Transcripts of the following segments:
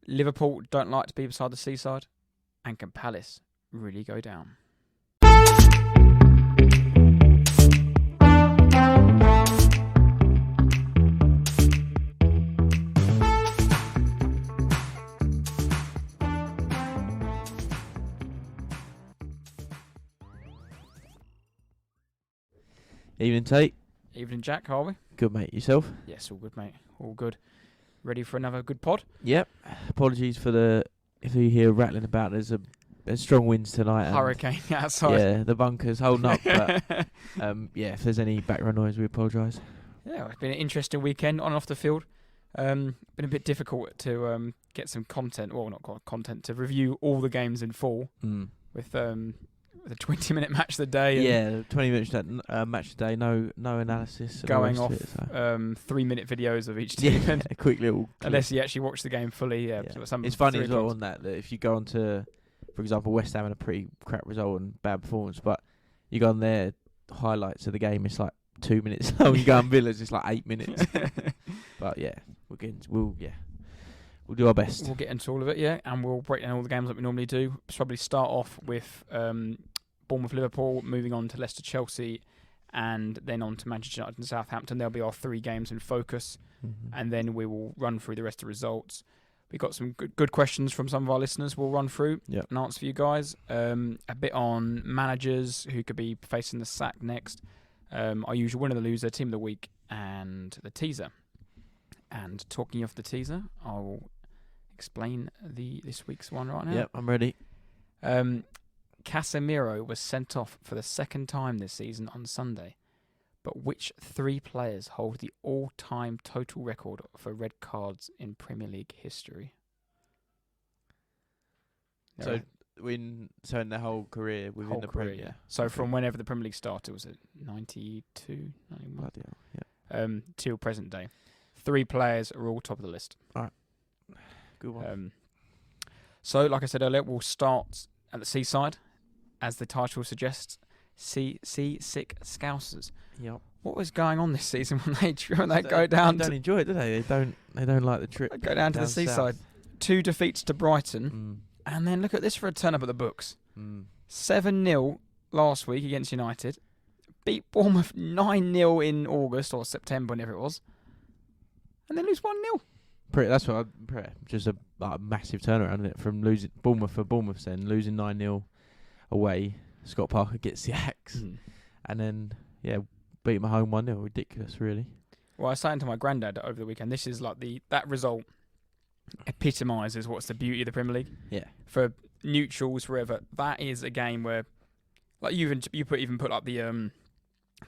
Liverpool don't like to be beside the seaside, and can Palace really go down? Evening, Tate. Evening, Jack. How are we? Good, mate. Yourself? Yes, all good, mate. All good. Ready for another good pod? Yep. Apologies for if you hear rattling about. There's strong winds tonight. Hurricane outside. Yeah, the bunker's holding up. But if there's any background noise, we apologise. Yeah, it's been an interesting weekend on and off the field. Been a bit difficult to get some content. Well, not content to review all the games in full with the 20-minute match of the day. Yeah, 20 minutes match of the day. No analysis. Going off 3-minute videos of each team. Yeah, a quick little. Unless you actually watch the game fully. Yeah. It's funny as well on that if you go on to, for example, West Ham had a pretty crap result and bad performance, but you go on their highlights of the game, it's like 2 minutes long. You go on Villa's, it's like 8 minutes. But yeah, we'll do our best. We'll get into all of it, yeah, and we'll break down all the games like we normally do. Probably start off with Bournemouth, Liverpool, moving on to Leicester, Chelsea, and then on to Manchester United and Southampton. There'll be our 3 games in focus, and then we will run through the rest of the results. We've got some good questions from some of our listeners we'll run through and answer for you guys. A bit on managers who could be facing the sack next. Our usual winner, the loser, team of the week, and the teaser. And talking of the teaser, I'll explain this week's one right now. Yep, I'm ready. Casemiro was sent off for the second time this season on Sunday. But which 3 players hold the all-time total record for red cards in Premier League history? So in the whole career within the Premier League? Yeah. So from whenever the Premier League started, was it 92, 91? Yeah. Till present day. 3 players are all top of the list. All right. Good one. So, like I said earlier, we'll start at the seaside, as the title suggests. Seasick Scousers. Yep. What was going on this season when they go down? They don't enjoy it, do they? They don't like the trip. They go down to the seaside. 2 defeats to Brighton, and then look at this for a turn up at the books. 7-0 last week against United. Beat Bournemouth 9-0 in August or September, whenever it was, and then lose 1-0. That's what just a massive turnaround, isn't it? From losing Bournemouth, then losing 9-0 away. Scott Parker gets the axe, and then beat him at home 1-0. Ridiculous, really. Well, I was saying to my granddad over the weekend, this is like that result epitomises what's the beauty of the Premier League. Yeah. For neutrals, forever, that is a game where, like you put like the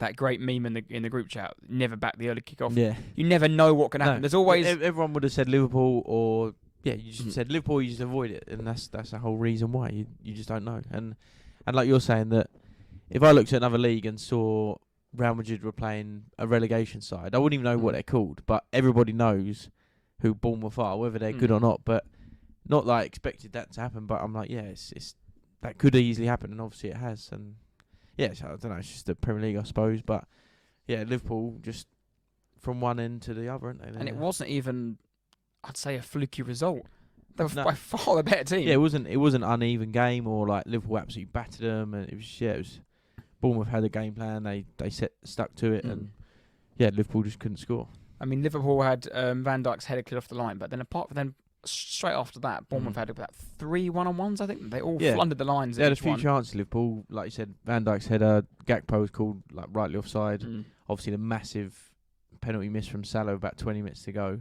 that great meme in the group chat. Never back the early kickoff. Yeah. You never know what can happen. No. There's always everyone would have said Liverpool or you just said Liverpool. You just avoid it, and that's the whole reason why you just don't know. And like you're saying that if I looked at another league and saw Real Madrid were playing a relegation side, I wouldn't even know what they're called, but everybody knows who Bournemouth are, whether they're good or not. But not like I expected that to happen, but I'm like, it's that could easily happen, and obviously it has. And I don't know, it's just the Premier League, I suppose. But Liverpool just from one end to the other, aren't they? And it wasn't even, I'd say, a fluky result. They were by far the better team. Yeah, it wasn't an uneven game or like Liverpool absolutely battered them, and it was Bournemouth had a game plan. They stuck to it, and Liverpool just couldn't score. I mean, Liverpool had Van Dijk's header cleared off the line, but then apart from them, straight after that, Bournemouth had about 3 1-on-1s. I think they all flooded the lines. They had a few chances. Liverpool, like you said, Van Dijk's header, Gakpo was called like rightly offside. Obviously, the massive penalty miss from Salah with about 20 minutes to go.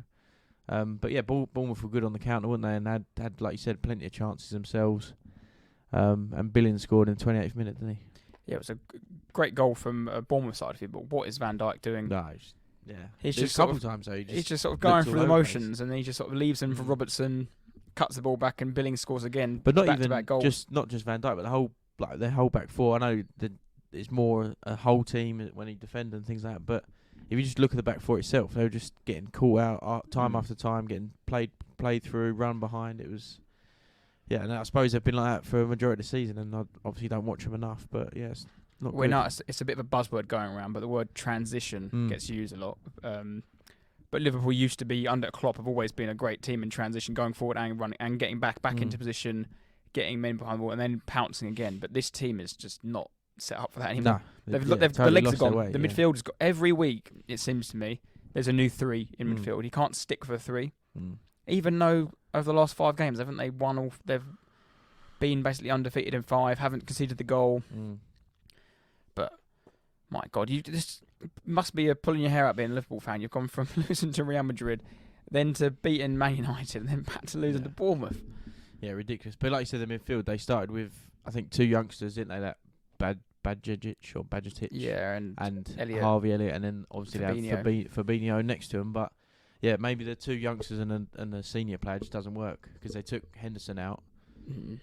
But Bournemouth were good on the counter, weren't they? And had like you said, plenty of chances themselves. And Billings scored in the 28th minute, didn't he? Yeah, it was a great goal from Bournemouth side of it. But what is Van Dijk doing? No, he's just a couple times though. He's just sort of going through the motions, and then he just sort of leaves him for Robertson, cuts the ball back, and Billings scores again. But not even not just Van Dijk, but the whole back four. I know that it's more a whole team when he defends and things like that, but if you just look at the back four itself, they were just getting caught out time after time, getting played through, run behind. It was, and I suppose they've been like that for a majority of the season, and I obviously don't watch them enough, but it's not good. It's a bit of a buzzword going around, but the word transition gets used a lot. But But Liverpool used to be, under Klopp, have always been a great team in transition, going forward and running and getting back into position, getting men behind the ball and then pouncing again. But this team is just not set up for that anymore. No, The legs are gone. The midfield has got, every week, it seems to me, there's a new 3 in midfield. You can't stick for 3. Even though over the last 5 games, haven't they won all? They've been basically undefeated in 5, haven't conceded the goal. But my God, this must be a pulling your hair out being a Liverpool fan. You've gone from losing to Real Madrid, then to beating Man United, and then back to losing to Bournemouth. Yeah, ridiculous. But like you said, the midfield, they started with, I think, 2 youngsters, didn't they? That Badjatic, and Elliott. Harvey Elliott, and then obviously Fabinho. they have Fabinho next to him. But yeah, maybe the 2 youngsters and the senior player just doesn't work because they took Henderson out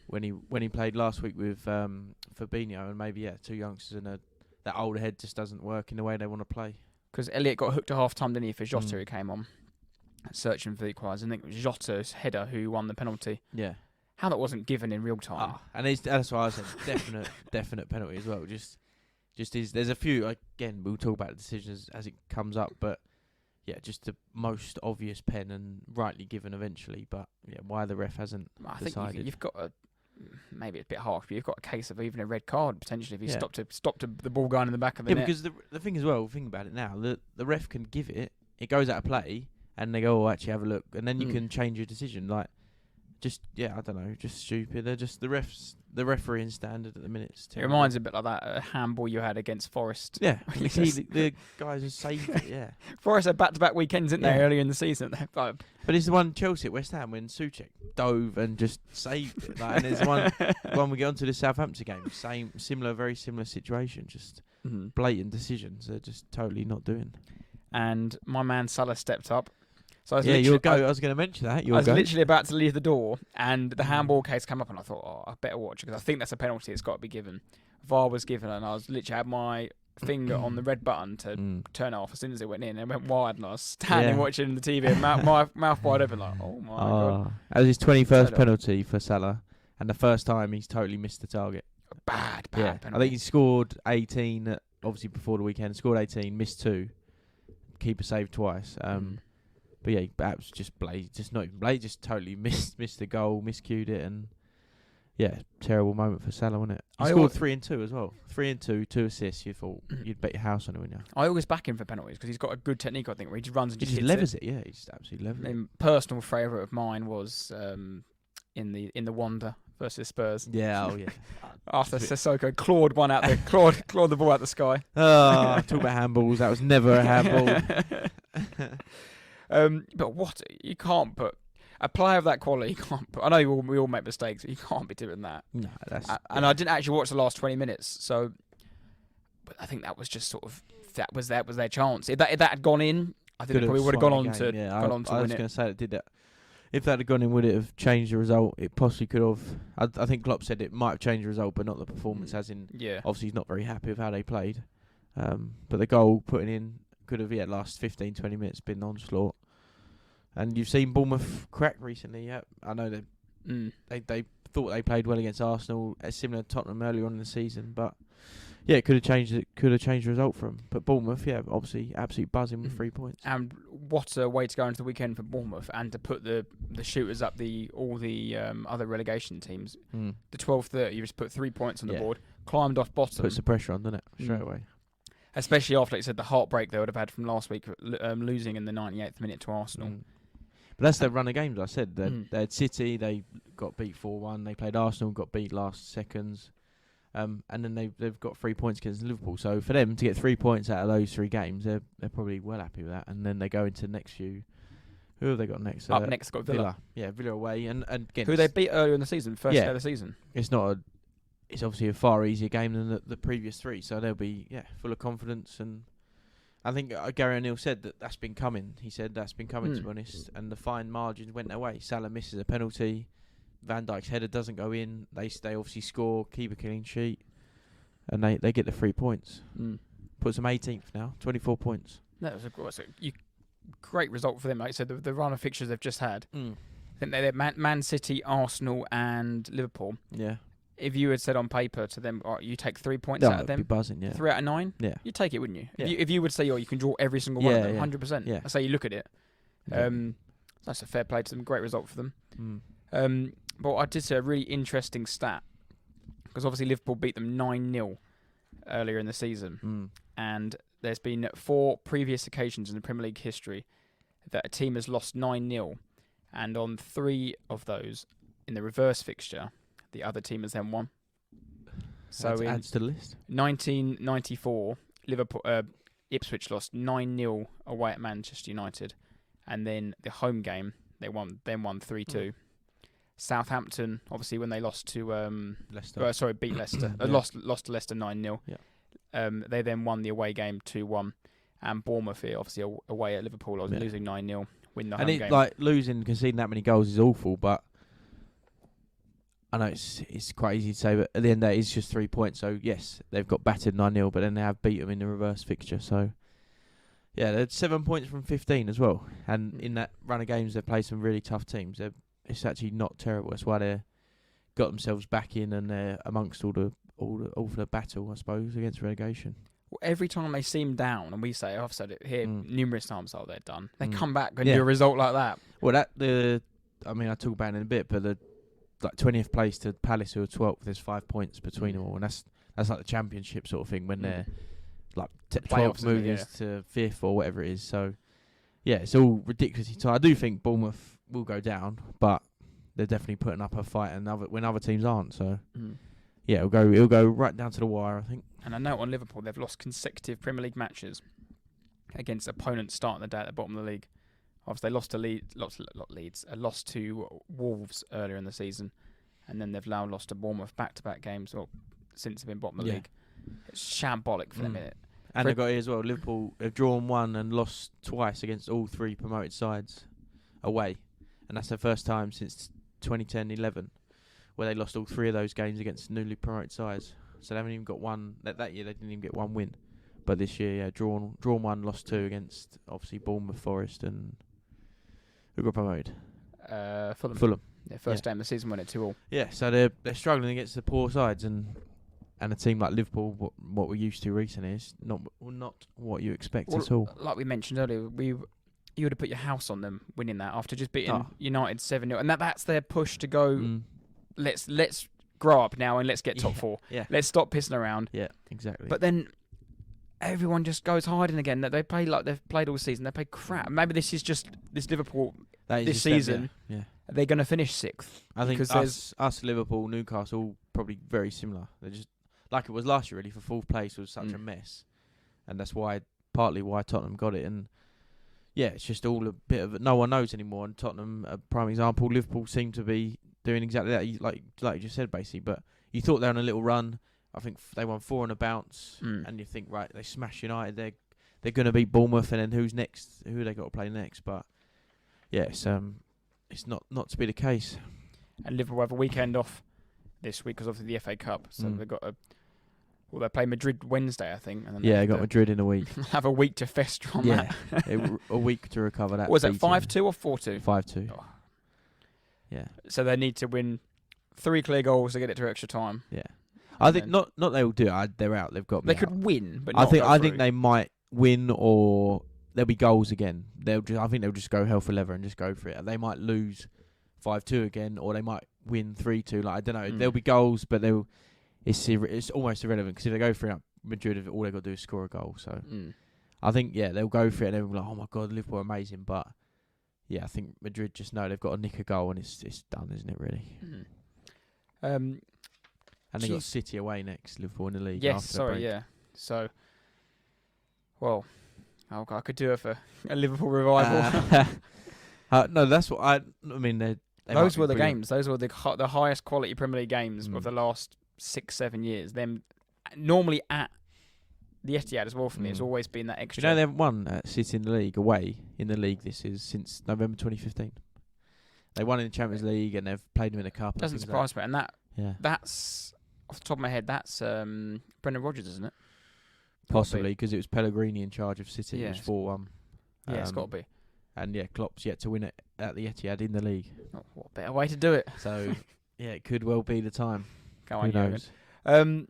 when he played last week with Fabinho, and maybe 2 youngsters and that older head just doesn't work in the way they want to play. Because Elliott got hooked at half time, didn't he, for Jota who came on searching for the equaliser. I think it was Jota's header who won the penalty. Yeah. How that wasn't given in real time. And that's why I said definite penalty as well. Just there's a few, again, we'll talk about the decisions as it comes up, but yeah, just the most obvious pen and rightly given eventually. But yeah, why the ref hasn't decided. I think you've got maybe it's a bit harsh, but you've got a case of even a red card potentially if you stopped the ball going in the back of the net. Because the thing as well, think about it now, the ref can give it goes out of play, and they go, actually have a look, and then you can change your decision. I don't know, just stupid. They're just the refereeing standard at the minute. It reminds me a bit like that handball you had against Forest. Yeah, the guys who saved it. Yeah, Forest had back-to-back weekends, didn't they, earlier in the season? But it's the one Chelsea at West Ham when Souček dove and just saved it. And there's one we get onto the Southampton game. Very similar situation. Just blatant decisions. They're just totally not doing. And my man Salah stepped up. So I was going to mention that. I was literally about to leave the door, and the handball case came up, and I thought, I better watch because I think that's a penalty. It's got to be given. VAR was given, and I was literally had my finger on the red button to turn it off as soon as it went in. It went wide, and I was standing watching the TV, and mouth wide open, like, oh my God. That was his 21st penalty for Salah, and the first time he's totally missed the target. Bad penalty. I think he scored 18, obviously before the weekend. Scored 18, missed 2, keeper saved twice. But yeah, perhaps just totally missed the goal, miscued it, and yeah, terrible moment for Salah, wasn't it? He scored 3 and 2 as well. 3 and 2, 2 assists. You thought you'd bet your house on it, wouldn't you? I always back him for penalties because he's got a good technique, I think, where he just runs and just levers it. Yeah, he just absolutely levers it. Personal favourite of mine was in the Wanda versus Spurs. Yeah, After Sissoko clawed one out there, clawed the ball out the sky. Talk about handballs. That was never a handball. But what you can't put a player of that quality. You can't put. I know we all make mistakes, but you can't be doing that. No, and I didn't actually watch the last 20 minutes, so. But I think that was just sort of that was their chance. If that had gone in, I think they probably would have gone on to win it. I was going to say it did that. If that had gone in, would it have changed the result? It possibly could have. I think Klopp said it might have changed the result, but not the performance. As in, obviously he's not very happy with how they played. But the goal putting in could have last 15, 20 minutes been onslaught. And you've seen Bournemouth crack recently. Yeah, I know they thought they played well against Arsenal, similar to Tottenham earlier on in the season. But yeah, it could have changed. It could have changed the result for them. But Bournemouth, obviously absolutely buzzing with 3 points. And what a way to go into the weekend for Bournemouth, and to put the shooters up all the other relegation teams. The 12:30, you just put 3 points on the board, climbed off bottom. Puts the pressure on, doesn't it? Straight away. Especially after, like you said, the heartbreak they would have had from last week, losing in the 98th minute to Arsenal. But that's their run of games, I said. They had City, they got beat 4-1. They played Arsenal, got beat last seconds. And then they've got 3 points against Liverpool. So for them to get 3 points out of those 3 games, they're probably well happy with that. And then they go into the next few. Who have they got next? Up next, got Villa. Yeah, Villa away. And again, who they beat earlier in the season, first day of the season. It's obviously a far easier game than the previous 3, so they'll be full of confidence. And I think Gary O'Neill said that's been coming. He said that's been coming, to be honest. And the fine margins went their way. Salah misses a penalty. Van Dijk's header doesn't go in. They obviously score, keep a clean sheet, and they get the 3 points. Puts them 18th now, 24 points. That was a great result for them. Like I said, the run of fixtures they've just had. I think they're Man City, Arsenal, and Liverpool. Yeah. if you had said on paper to them, "Oh, you take 3 points No, out of it'd be them, buzzing, yeah. 3 out of 9, Yeah. you'd take it, wouldn't you? Yeah. If you would say, "Oh, you can draw every single one of Yeah, them," yeah. 100%. Yeah. That's how you look at it. Yeah. That's a fair play to them. Great result for them. Mm. But I did see a really interesting stat because obviously Liverpool beat them 9-0 earlier in the season, and there's been 4 previous occasions in the Premier League history that a team has lost 9-0, and on 3 of those in the reverse fixture, the other team has then won. So in adds to the list. 1994, Ipswich lost 9-0 away at Manchester United, and then the home game they won 3-2. Southampton, obviously, when they lost to Leicester. beat Leicester, Yeah. lost to Leicester 9-0. Yeah. They then won the away game 2-1, and Bournemouth here, obviously away at Liverpool, losing 9-0, win the home game. And like losing, conceding that many goals is awful, but I know it's quite easy to say, but at the end of the day, it's just 3 points. So yes, they've got battered 9-0, but then they have beat them in the reverse fixture. So yeah, they're 7 points from 15 as well, and in that run of games, they've played some really tough teams. It's actually not terrible. That's why they got themselves back in, and they're amongst all for the battle, I suppose, against relegation. Well, every time they seem down, and I've said it here numerous times, they're done. They come back and do a result like that. Well, I'll talk about it in a bit, but the 20th place to Palace, who are 12th, there's 5 points between them all, and that's like the championship sort of thing when they're like 12th moving to 5th or whatever it is. So yeah, it's all ridiculously tight. I do think Bournemouth will go down, but they're definitely putting up a fight, and when other teams aren't. So yeah, it'll go right down to the wire, I think. And I know on Liverpool, they've lost consecutive Premier League matches against opponents starting the day at the bottom of the league. Obviously, they lost to Wolves earlier in the season, and then they've now lost to Bournemouth back-to-back games since they've been bottom of the league. It's shambolic for them, innit? And they've got here as well, Liverpool have drawn 1 and lost twice against all 3 promoted sides away. And that's their first time since 2010-11 where they lost all 3 of those games against newly promoted sides. So they haven't even got one. That year they didn't even get 1 win. But this year, drawn 1, lost 2 against obviously Bournemouth, Forest, and who got promoted? Fulham. Their first game of the season, won it 2-2. Yeah, so they're struggling against the poor sides, and a team like Liverpool, what we're used to recently, is not what you expect at all. Like we mentioned earlier, you would have put your house on them winning that after just beating United 7-0, and that's their push to go. Let's grow up now and let's get top 4. Yeah. Let's stop pissing around. Yeah, exactly. But then everyone just goes hiding again. That they play like they've played all season. They play crap. Maybe this is just this Liverpool this season. Yeah. They're going to finish 6th. I think us, Liverpool, Newcastle, probably very similar. They're just like it was last year. Really, for 4th place was such a mess, and that's partly why Tottenham got it. And yeah, it's just all a bit of no one knows anymore. And Tottenham, a prime example. Liverpool seem to be doing exactly that, like you just said, basically. But you thought they were on a little run. I think they won 4 on a bounce, and you think, right, they smash United. They're going to beat Bournemouth, and then who's next? Who they got to play next? But yeah, it's not to be the case. And Liverpool have a weekend off this week because of the FA Cup, so they've got they play Madrid Wednesday, I think. And then they got Madrid in a week. Have a week to fester on that. A week to recover that. Was it 5-2 or 4-2? 5-2. Oh. Yeah. So they need to win 3 clear goals to get it to extra time. Yeah. I think not they will do it. They're out. They've got. They could win, but I think they might win, or there'll be goals again. I think they'll just go hell for leather and just go for it. They might lose 5-2 again, or they might win 3-2. Like I don't know. There'll be goals, but it's almost irrelevant because if they go for it, Madrid, all they've got to do is score a goal. So I think they'll go for it, and they'll be like, oh my god, Liverpool are amazing. But yeah, I think Madrid just know they've got to nick a goal, and it's done, isn't it? Really. And they got City away next, Liverpool in the league. Yes, So, well, I could do it for a Liverpool revival. No, that's what I mean. Those were the games. Those were the highest quality Premier League games of the last 6-7 years. Them normally at the Etihad as well for me. It's always been that extra. You know, they haven't won City in the league away in the league. This is since November 2015. They won in the Champions League and they've played them in a cup. Doesn't surprise me. And that's off the top of my head. That's Brendan Rodgers, isn't it? Possibly because it was Pellegrini in charge of City. Yeah, it was 4-1. Yeah, it's got to be. And Klopp's yet to win it at the Etihad in the league. Oh, what better way to do it? So, it could well be the time. Go Who on, knows? Jurgen.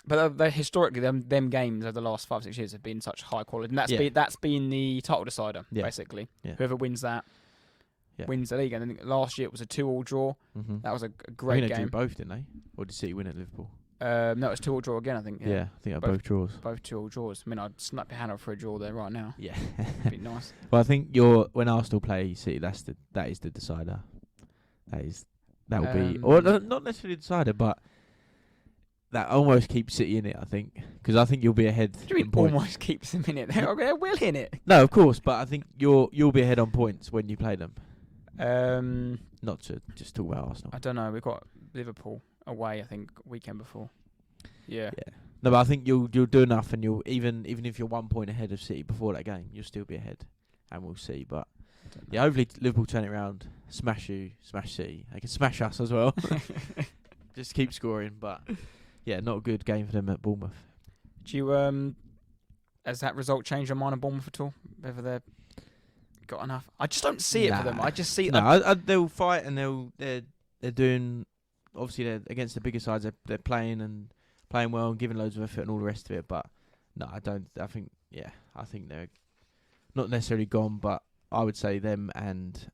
But they historically, them games over the last 5-6 years have been such high quality, and that's been the title decider basically. Yeah. Whoever wins that wins the league. And then last year it was a 2-2 draw. Mm-hmm. That was a great they game. drew both, didn't they? Or did City win at Liverpool? No, it was 2-2 draw again. I think. Yeah, I think they're both draws. Both 2-2 draws. I mean, I'd snap your hand up for a draw there right now. Yeah, it'd be nice. Well, I think when Arsenal play City, that is the decider. That will be, or not necessarily the decider, but that almost keeps City in it. I think because I think you'll be ahead. What do you mean almost keeps them in it? They're well in it. No, of course, but I think you'll be ahead on points when you play them. Not to just talk about Arsenal. I don't know. We've got Liverpool away. I think weekend before. Yeah. No, but I think you'll do enough, and you'll even if you're 1 point ahead of City before that game, you'll still be ahead, and we'll see. But yeah, hopefully Liverpool turn it around, smash City. They can smash us as well. Just keep scoring, but yeah, not a good game for them at Bournemouth. Do you has that result changed your mind on Bournemouth at all? Whether they've got enough? I just don't see it for them. I just see they'll fight, and they're doing. Obviously, they're against the bigger sides. They're playing well and giving loads of effort and all the rest of it. But no, I don't. I think they're not necessarily gone, but I would say them and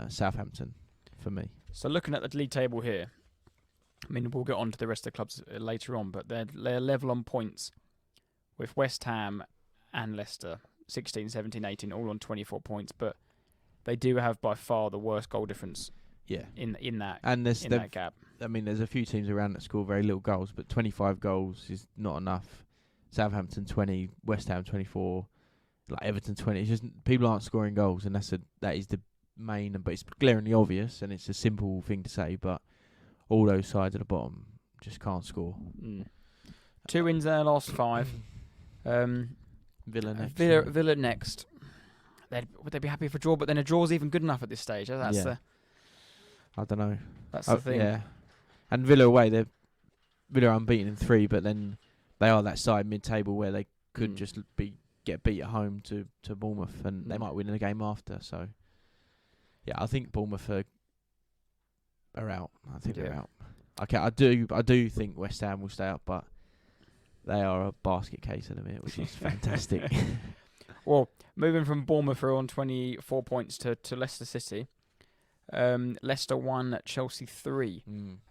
Southampton for me. So looking at the league table here, I mean, we'll get on to the rest of the clubs later on, but they're level on points with West Ham and Leicester, 16, 17, 18, all on 24 points, but they do have by far the worst goal difference in that gap. I mean, there's a few teams around that score very little goals, but 25 goals is not enough. Southampton 20, West Ham 24, like Everton 20. It's just people aren't scoring goals, and that is the main. But it's glaringly obvious, and it's a simple thing to say, but all those sides at the bottom just can't score. 2 wins there, last 5. Villa next. Villa next. Would they be happy for a draw? But then a draw's even good enough at this stage. I don't know. That's the thing. Yeah. And Villa away, Villa are unbeaten in 3, but then they are that side mid-table where they could just get beat at home to Bournemouth, and they might win in the game after. So, yeah, I think Bournemouth are out. I think they're out. Okay, I do think West Ham will stay up, but they are a basket case at the minute, which is fantastic. Well, moving from Bournemouth, who are on 24 points to Leicester City. Leicester 1, Chelsea 3.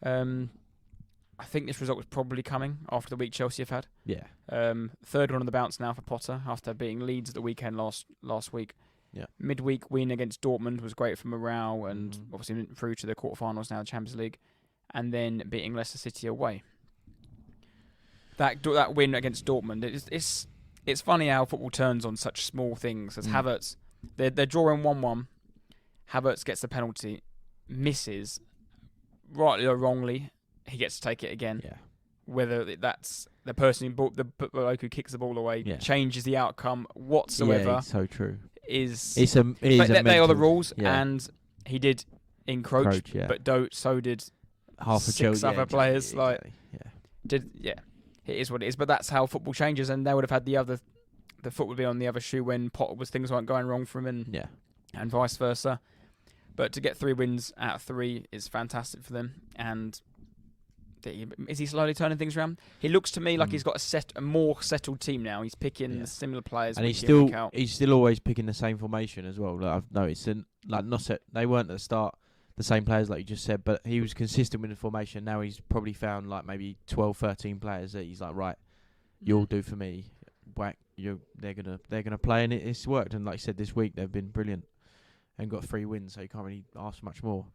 I think this result was probably coming after the week Chelsea have had. Yeah. Third one on the bounce now for Potter after beating Leeds at the weekend last week. Yeah. Midweek win against Dortmund was great for morale and obviously went through to the quarterfinals now, the Champions League, and then beating Leicester City away. That win against Dortmund, it's funny how football turns on such small things. As Havertz, they're drawing 1-1. Havertz gets the penalty, misses, rightly or wrongly, he gets to take it again. Yeah. Whether that's the person the bloke who kicks the ball away changes the outcome whatsoever. Yeah, it's so true. They are the rules, and he did encroach, but so did half of 6 other players. Exactly. It is what it is. But that's how football changes, and they would have had the foot would be on the other shoe when Potter things weren't going wrong for him, and vice versa. But to get 3 wins out of 3 is fantastic for them. And is he slowly turning things around? He looks to me like he's got a more settled team now. He's picking similar players, and he's still always picking the same formation as well. Like I've noticed, and they weren't at the start the same players like you just said, but he was consistent with the formation. Now he's probably found like maybe 12, 13 players that he's like, right, you'll do for me. Whack, they're gonna play, and it's worked. And like I said, this week they've been brilliant and got 3 wins, so you can't really ask for much more.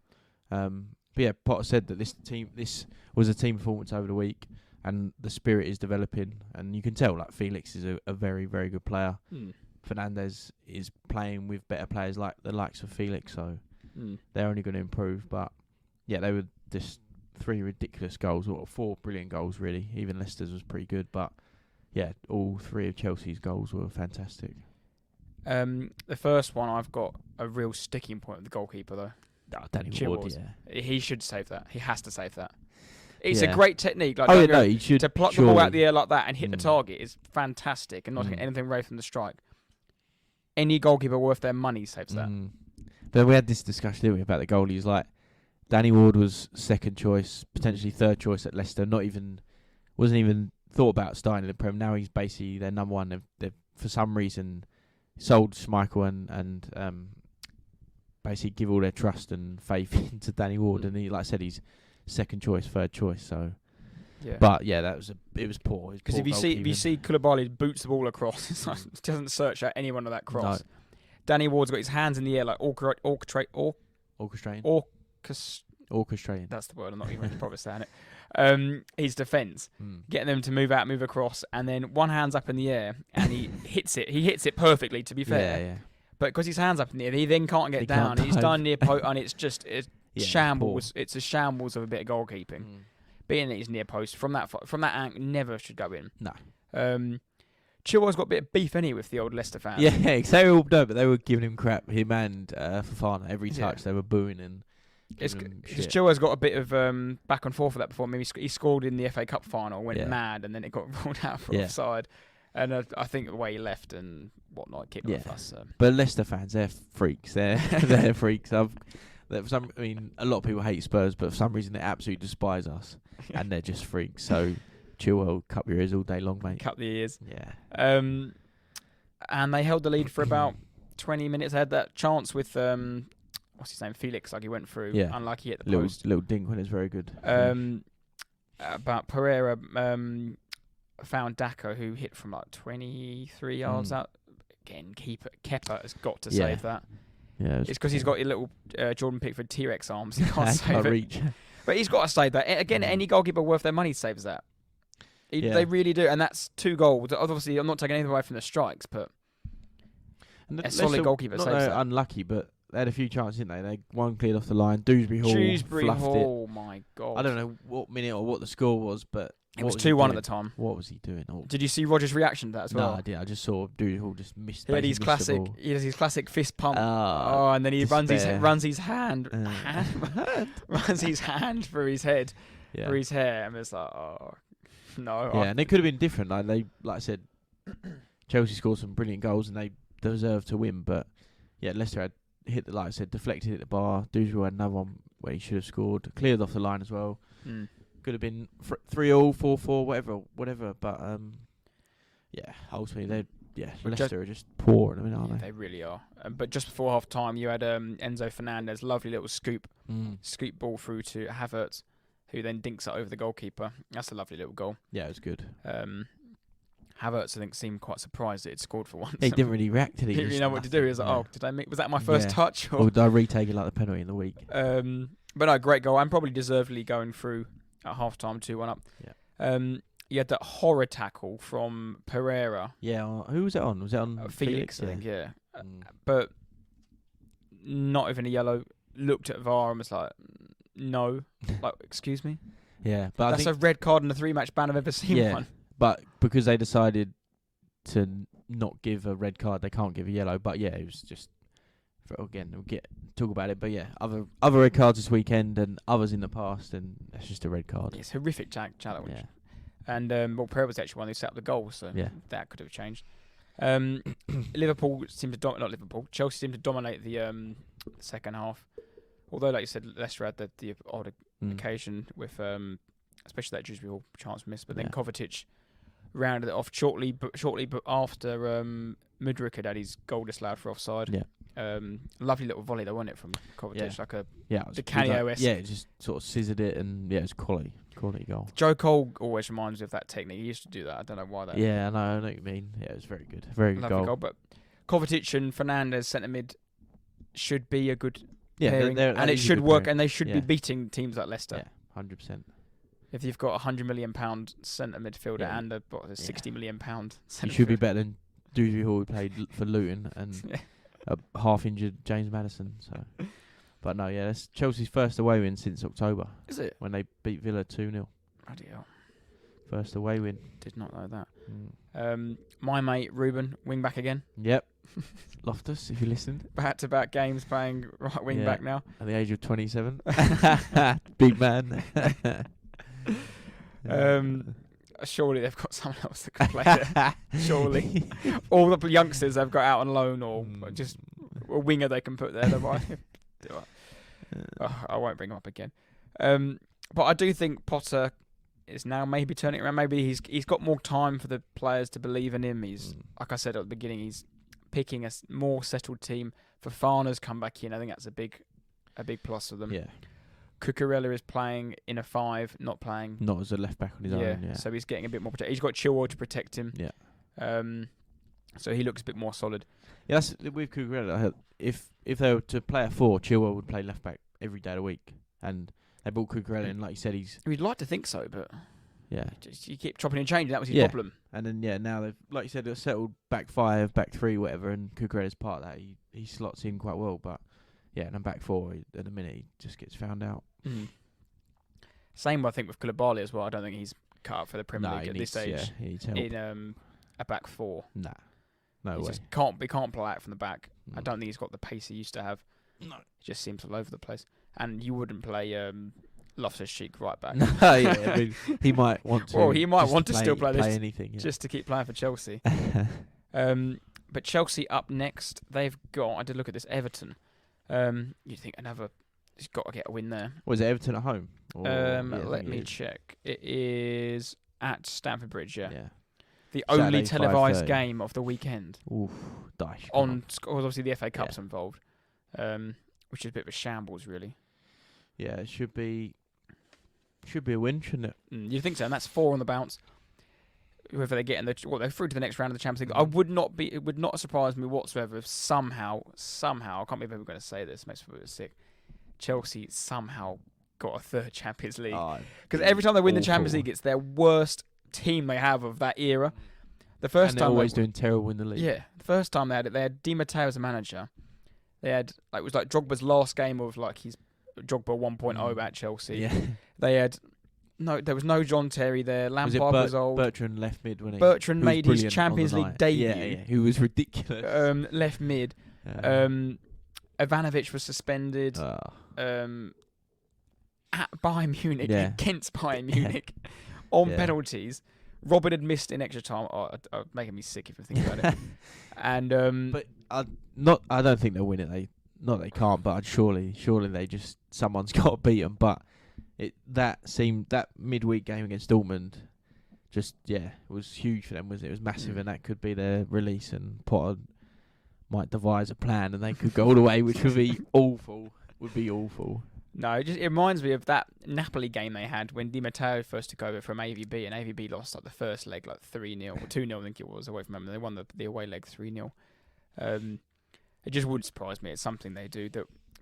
But yeah, Potter said that this was a team performance over the week, and the spirit is developing, and you can tell like Felix is a very, very good player. Fernandes is playing with better players like the likes of Felix, so they're only going to improve. But yeah, they were just 3 ridiculous goals, or 4 brilliant goals really. Even Leicester's was pretty good, but yeah, all 3 of Chelsea's goals were fantastic. The first one, I've got a real sticking point with the goalkeeper though. Danny Ward, He should save that. He has to save that. It's a great technique. He should. To pluck the ball out the air like that and hit the target is fantastic, and not getting anything away from the strike. Any goalkeeper worth their money saves that. But we had this discussion, didn't we, about the goalies. Like, Danny Ward was second choice, potentially third choice at Leicester. Wasn't even thought about starting in the Prem. Now he's basically their number one. They've for some reason sold Schmeichel and basically give all their trust and faith into Danny Ward. And he, like I said, he's second choice, third choice. So, but yeah, it was poor. Because if you see Koulibaly boots the ball across, it's like, doesn't search out anyone of that cross. No. Danny Ward's got his hands in the air like orchestrating. That's the word. I'm not even probably saying it. His defence, getting them to move out, move across, and then one hand's up in the air, and he hits it. He hits it perfectly, to be fair. Yeah. But because his hand's up in the air, he then can't get down. He's done near post, and it's shambles. Poor. It's a shambles of a bit of goalkeeping. Being that he's near post from that angle, never should go in. No. Chilwell's got a bit of beef anyway with the old Leicester fans. Yeah, but they were giving him crap. Him and Fofana, every touch they were booing and. Because Chilwell's got a bit of back and forth with that before. Maybe he scored in the FA Cup final, went mad, and then it got ruled out for offside. And I think the way he left and whatnot kicked off us. But Leicester fans, they're freaks. They're freaks. A lot of people hate Spurs, but for some reason they absolutely despise us, and they're just freaks. So Chilwell, cup your ears all day long, mate. Cup the ears. Yeah. And they held the lead for about 20 minutes. They had that chance with what's his name, Felix, like he went through. Yeah. Unlucky at the post. Little dink when it's very good. But Pereira found Daka, who hit from like 23 yards out. Again, Kepa has got to save that. Yeah, it's because he's got your little Jordan Pickford T-Rex arms. He can't save it. Reach. But he's got to save that. Again, any goalkeeper worth their money saves that. They really do. And that's 2 goals. Obviously, I'm not taking anything away from the strikes, but a solid goalkeeper saves that. Unlucky, but they had a few chances, didn't they? One cleared off the line. Dewsbury Hall, oh my God. I don't know what minute or what the score was, but it was 2-1 at the time. What was he doing? Did you see Rodgers' reaction to that as well? No, I didn't. I just saw Dewsbury Hall just missed. He has his classic fist pump. And then he runs his hand runs his hand through his head, through his hair, and it's like, oh no. Yeah, and it could have been different. Like I said, Chelsea scored some brilliant goals and they deserved to win, but yeah, Leicester had deflected at the bar. Dewsbury had another one where he should have scored. Cleared off the line as well. Could have been 3-3, 4-4, whatever. But ultimately Leicester are just poor. Aren't they? They really are. But just before half time, you had Enzo Fernandez, lovely little scoop ball through to Havertz, who then dinks it over the goalkeeper. That's a lovely little goal. Yeah, it was good. Havertz, I think, seemed quite surprised that it scored for once. He didn't really react, did he? He didn't know what to do. He was like, was that my first touch? Or did I retake it like the penalty in the week? But no, great goal. I'm probably deservedly going through at half-time, 2-1 up. Yeah. You had that horror tackle from Pereira. Yeah, who was it on? Was it on Felix? I think, yeah. But not even a yellow. Looked at VAR and was like, no. Like, excuse me? Yeah. But that's a red card in a 3-match ban I've ever seen one. But because they decided to not give a red card, they can't give a yellow. But yeah, it was just, again, we'll talk about it. But yeah, other red cards this weekend and others in the past, and that's just a red card. It's a horrific challenge. Yeah. And Pereira was actually one who set up the goal, so that could have changed. Chelsea seemed to dominate the second half. Although, like you said, Leicester had the odd occasion with, especially that Dewsbury Hall chance missed, but then Kovacic rounded it off shortly after Mudryk had his goal disallowed for offside. Yeah. Lovely little volley though, wasn't it, from Kovacic? Like a the Canio-esque. Yeah, it just sort of scissored it, and it was quality goal. Joe Cole always reminds me of that technique. He used to do that. I don't know why that. Yeah, I know what you mean. Yeah, it was very good. Very good goal. But Kovacic and Fernandez centre mid should be a good pairing, and it should work, and they should be beating teams like Leicester. Yeah, 100%. If you've got £100 million centre midfielder and a £60 million centre, you should be better than Dewsbury Hall, who played for Luton, and a half-injured James Maddison. So, but no, that's Chelsea's first away win since October. Is it? When they beat Villa 2-0. Bloody hell! First away win. Did not know that. My mate Ruben, wing back again. Yep. Loftus, if you listened. Back-to-back games playing right wing back now. At the age of 27. Big man. Surely they've got someone else that can play there. Surely. All the youngsters they've got out on loan or just a winger they can put there. I won't bring him up again. But I do think Potter is now maybe turning it around. Maybe he's got more time for the players to believe in him. He's like I said at the beginning, he's picking a more settled team. Fofana's come back in. I think that's a big plus for them. Yeah. Cucurella is playing in a 5, not as a left back on his own. Yeah. So he's getting a bit more protection. He's got Chilwell to protect him. Yeah. So he looks a bit more solid. Yeah, that's with Cucurella. If they were to play a 4, Chilwell would play left back every day of the week, and they brought Cucurella in, like you said, We'd like to think so, but just, you keep chopping and changing. That was his problem. And then now they've, like you said, they've settled back 5, back 3, whatever, and Cucurella's part of that. He slots in quite well, but and then back 4 at the minute he just gets found out. Same, I think, with Koulibaly as well. I don't think he's cut up for the Premier League at this stage. Yeah, he needs help. In a back 4. Nah, no way. Just can't play out from the back. I don't think he's got the pace he used to have. No, he just seems all over the place. And you wouldn't play Loftus-Cheek right back. No, I mean, he might want to. Well, he might want to still play this anything, just to keep playing for Chelsea. But Chelsea up next. They've got. I did look at this Everton. You'd think he's got to get a win there. Was it Everton at home? Let me check. It is at Stamford Bridge. Yeah. The Saturday, only televised 5:30. game of the weekend. Oof, Dash. Obviously the FA Cup's involved, which is a bit of a shambles, really. Yeah, it should be a win, shouldn't it? You'd think so, and that's 4 on the bounce. Whether they get they're through to the next round of the Champions League. It would not surprise me whatsoever if somehow, I can't believe I'm going to say this, makes me feel sick. Chelsea somehow got a 3rd Champions League. Because every time they win the Champions League, it's their worst team they have of that era. The first and time they're always doing terrible in the league. Yeah, the first time they had Di Matteo as a manager. They had it was like Drogba's last game of his Drogba 1.0 at Chelsea. Yeah. They had there was no John Terry there. Lampard was old. Bertrand left mid when Bertrand made his Champions League debut. Yeah, who was ridiculous. Left mid. Ivanovic was suspended. At Bayern Munich, against Bayern Munich, on penalties. Robin had missed in extra time. Making me sick if you think about it. And but I don't think they'll win it. They can't. But surely they just someone's got to beat them. But that midweek game against Dortmund, it was huge for them. It was massive, and that could be their release. And Potter might devise a plan, and they could go all the way, which would be awful. No, it reminds me of that Napoli game they had when Di Matteo first took over from AVB, and AVB lost the first leg 3-0 or 2-0, I think it was, away from them. They won the away leg 3-0. It just wouldn't surprise me. It's something they do.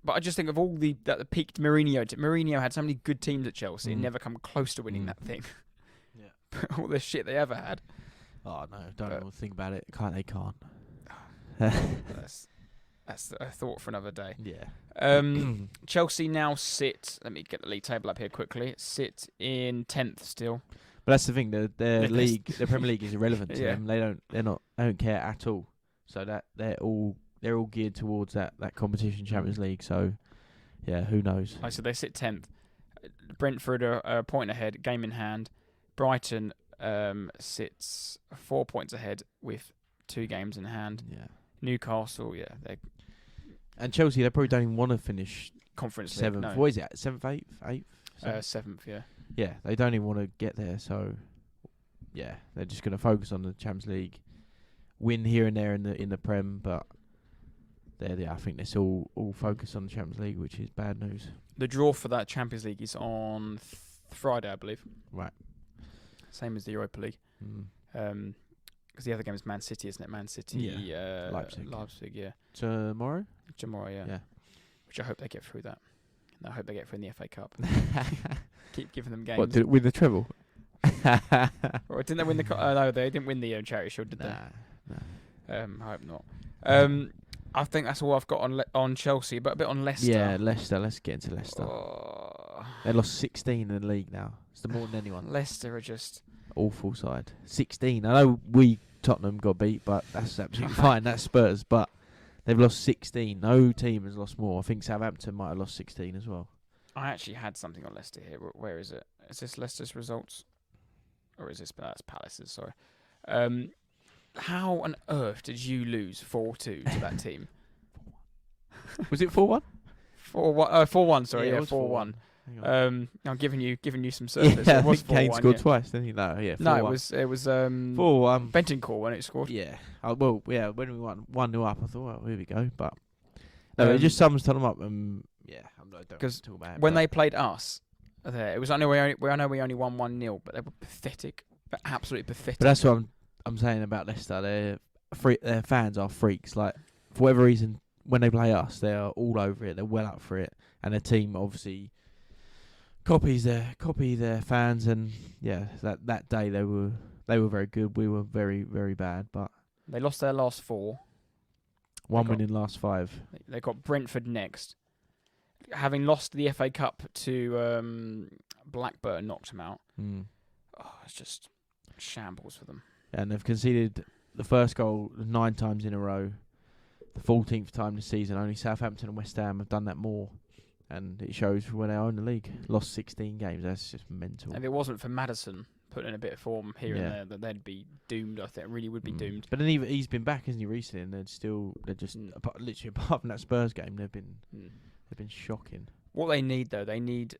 But I just think of all the peaked Mourinho. Mourinho had so many good teams at Chelsea and never come close to winning that thing. Yeah. All the shit they ever had. Oh no, don't even think about it. They can't. That's a thought for another day. Yeah. Chelsea now sit. Let me get the league table up here quickly. Sit in 10th still. But that's the thing. Their league, the Premier League, is irrelevant to them. They don't care at all. So that they're all geared towards that competition, Champions League. So who knows? So they sit 10th. Brentford are a point ahead, game in hand. Brighton sits 4 points ahead with 2 games in hand. Yeah. Newcastle, and Chelsea, they probably don't even want to finish Conference 7th. League, no. What is it? 7th, 8th? 7th, yeah. Yeah, they don't even want to get there. So, they're just going to focus on the Champions League, win here and there in the Prem, but I think it's all focused on the Champions League, which is bad news. The draw for that Champions League is on Friday, I believe. Right. Same as the Europa League. Because the other game is Man City, isn't it? Man City, Leipzig, yeah. Tomorrow, yeah. Which I hope they get through that. And I hope they get through in the FA Cup. Keep giving them games. What, did it win the treble? Or didn't they win the cup? No, they didn't win the Charity Shield, did they? No. I hope not. I think that's all I've got on Chelsea, but a bit on Leicester. Yeah, Leicester. Let's get into Leicester. They lost 16 in the league now. It's more than anyone. Leicester are just awful side. 16. I know Tottenham got beat, but that's absolutely fine. That's Spurs, but they've lost 16. No team has lost more. I think Southampton might have lost 16 as well. I actually had something on Leicester here. Where is it? Is this Leicester's results? Or is this that's Palace's, sorry. How on earth did you lose 4-2 to that team? Was it 4-1? 4-1. Sorry, it was 4-1. Hang on. I'm giving you some service. Yeah, It was 4-1. Kane scored twice, didn't he? No, yeah. 4-1. No, it was 4-1. Bentancur when it scored. Yeah. Well, yeah. When we won 1-0 up, I thought, well, here we go. But no, it just sums them up. Yeah, I don't want to talk about it. When they played us, there it was. I know we only won 1-0, but they were pathetic. But absolutely pathetic. But that's what I'm saying about Leicester. Their fans are freaks. Like, for whatever reason, when they play us, they are all over it. They're well up for it, and their team obviously copy their fans. And yeah, that day they were very good. We were very, very bad. But they lost their last 4. One win in last 5. They got Brentford next. Having lost the FA Cup to Blackburn, knocked them out. Oh, it's just shambles for them. And they've conceded the first goal 9 times in a row. The 14th time this season. Only Southampton and West Ham have done that more. And it shows when they own the league. Lost 16 games. That's just mental. If it wasn't for Maddison putting in a bit of form here and there, that they'd be doomed. I think really would be doomed. But then he's been back, hasn't he, recently? And they're just literally apart from that Spurs game, they've been shocking. What they need though, they need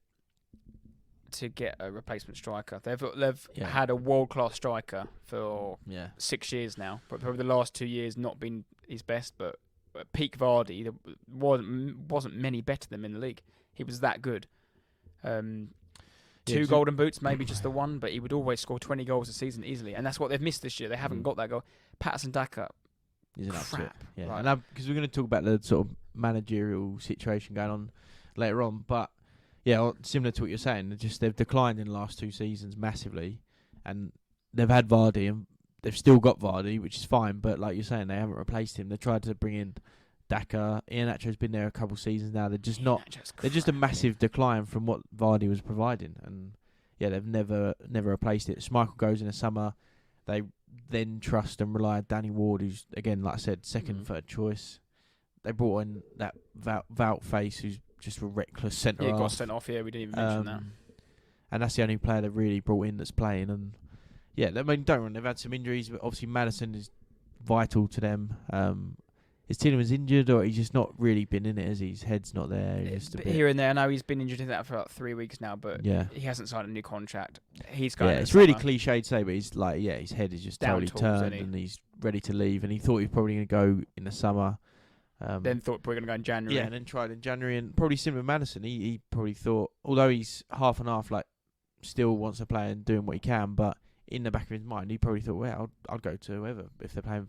to get a replacement striker. They've had a world class striker for 6 years now, but probably the last 2 years not been his best. But peak Vardy, there wasn't many better than him in the league. He was that good. 2 golden boots, maybe just the one, but he would always score 20 goals a season easily, and that's what they've missed this year. They haven't got that goal. Patterson Daka, crap. Yeah, right. and because we're going to talk about the sort of managerial situation going on later on, but yeah, similar to what you're saying, they've declined in the last 2 seasons massively, and they've had Vardy, and they've still got Vardy, which is fine, but like you're saying, they haven't replaced him. They tried to bring in Daka. Iheanacho's been there a couple of seasons now. They're just they're just a massive decline from what Vardy was providing, and yeah, they've never replaced it. Schmeichel goes in the summer. They then trust and rely on Danny Ward, who's again, like I said, third choice. They brought in that Wout Face, who's just a reckless centre half. Yeah, got sent off. Yeah, we didn't even mention that. And that's the only player they've really brought in that's playing. And yeah, I mean, don't worry, they've had some injuries, but obviously Maddison is vital to them. Is Tielemans injured, or he's just not really been in it? As his head's not there. Here and there. I know he's been injured in that for like 3 weeks now, but he hasn't signed a new contract. He's going. Yeah, it's really cliche to say, but he's like, his head is just totally turned, and he's ready to leave. And he thought he was probably going to go in the summer. Then thought probably going to go in January. Yeah, and then tried in January, and probably similar with Maddison. He probably thought, although he's half and half, like still wants to play and doing what he can, but in the back of his mind, he probably thought, well, I'll go to whoever if they're paying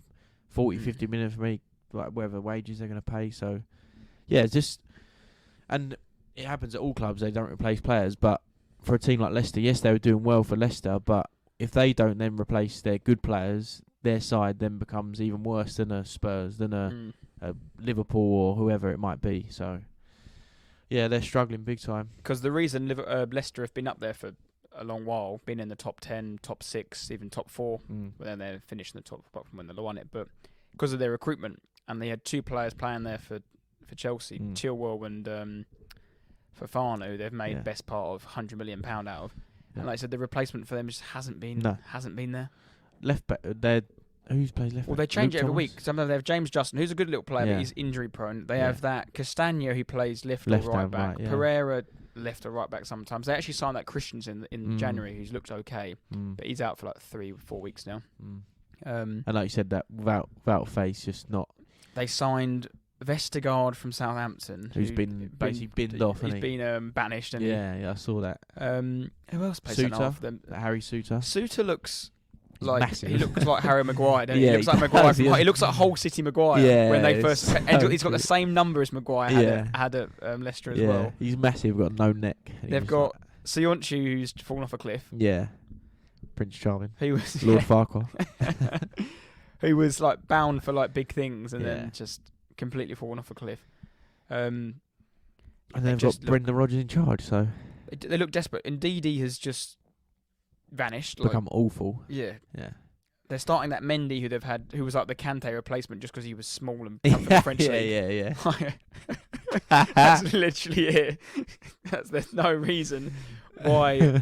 40, 50 million for me. Like whatever wages they're going to pay. So yeah, it's just, and it happens at all clubs, they don't replace players, but for a team like Leicester, yes, they were doing well for Leicester, but if they don't then replace their good players, their side then becomes even worse than a Spurs, than a Liverpool or whoever it might be. So yeah, they're struggling big time. Because the reason Leicester have been up there for a long while, been in the top 10, top 6, even top 4, but then they finished in the top when they won it, but because of their recruitment. And they had 2 players playing there for Chelsea, Chilwell and Fofana, who they've made best part of £100 million out of. And like I said, the replacement for them just hasn't been there. Left back, who's plays left back? Well, they change Luke it every Thomas? week. Some of them have James Justin, who's a good little player, but he's injury prone. They have that Castagno, who plays left or right back. Right, Pereira, left or right back sometimes. They actually signed that Christians in January, who's looked okay, but he's out for like 3 or 4 weeks now. And like you said, that without face, just not. They signed Vestergaard from Southampton, who's been basically binned off. He's been banished. Yeah, I saw that. Who else plays Suter, half them? Harry Suter. Suter looks like massive. He looks like Harry Maguire. Doesn't he? Yeah, He looks like Maguire. He looks like Hull City Maguire. Yeah, when they first, and he's got the same number as Maguire had at Leicester as well. He's massive. Got no neck. They've got Sionchu, who's fallen off a cliff. Yeah, Prince Charming. He was Lord Farquhar. Who was like bound for like big things and then just completely fallen off a cliff. And they've got Brendan Rodgers in charge, so they look desperate. And Ndidi has just vanished, become awful. Yeah. They're starting that Mendy who they've had, who was like the Kante replacement, just because he was small and come from the French league. That's literally it. There's no reason why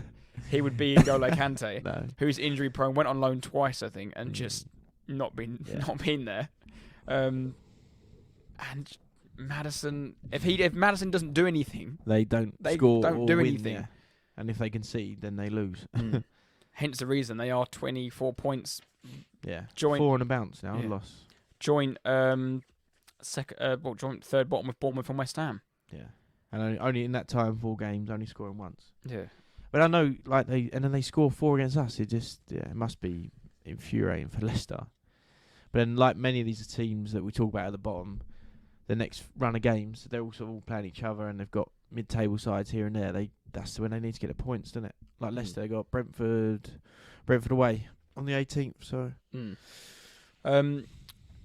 he would be in goal like Kante, who's injury prone, went on loan twice, I think, and just not been there. And Maddison, if Maddison doesn't do anything, they don't they score don't or do win, anything. yeah. And if they concede, then they lose. Hence the reason they are 24 points. Yeah, Joint 4 on a bounce now. Yeah. Loss. Joint joint third bottom with Bournemouth and West Ham. Yeah, and only in that time 4 games, only scoring once. Yeah, but I know then they score 4 against us. It just it must be infuriating for Leicester. But then, like many of these teams that we talk about at the bottom, the next run of games, they're also all playing each other, and they've got mid-table sides here and there. That's when they need to get the points, doesn't it? Like Leicester, they got Brentford away on the 18th. So, I mean,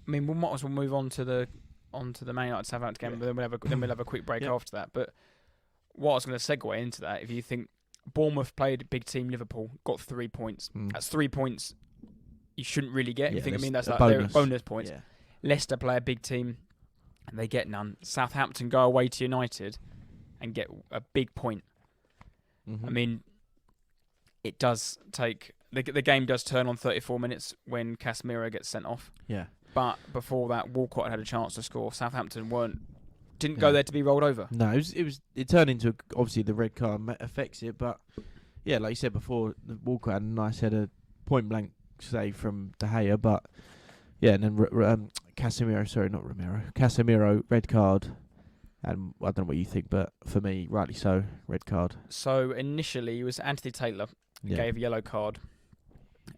we might as well move on to the Man United Southampton game, but then we'll have a quick break after that. But what I was going to segue into that, if you think Bournemouth played a big team, Liverpool got 3 points. That's 3 points you shouldn't really get. You think? I mean, that's like bonus points. Yeah. Leicester play a big team, and they get none. Southampton go away to United and get a big point. I mean, it does take the game does turn on 34 minutes when Casemiro gets sent off. Yeah. But before that, Walcott had a chance to score. Southampton didn't go there to be rolled over. No, it turned into obviously the red card affects it, but yeah, like you said before, Walcott had a nice header, point blank save from De Gea, but yeah, and then Casemiro, red card. And I don't know what you think, but for me, rightly so, red card. So initially, it was Anthony Taylor gave a yellow card,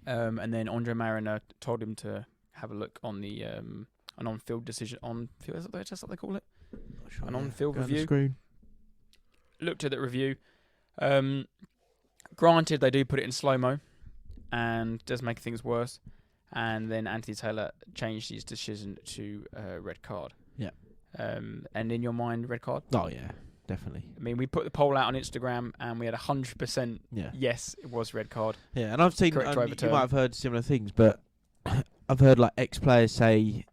and then Andre Mariner told him to have a look on the an on-field decision. On-field, is that what they call it? Sure, an on-field review. Screen. Looked at that review. Granted, they do put it in slow-mo, and does make things worse. And then Anthony Taylor changed his decision to red card. Yeah. And in your mind, red card? Oh yeah, definitely. I mean, we put the poll out on Instagram, and we had 100% yes, it was red card. Yeah, and I've seen. You might have heard similar things, but I've heard like ex-players say,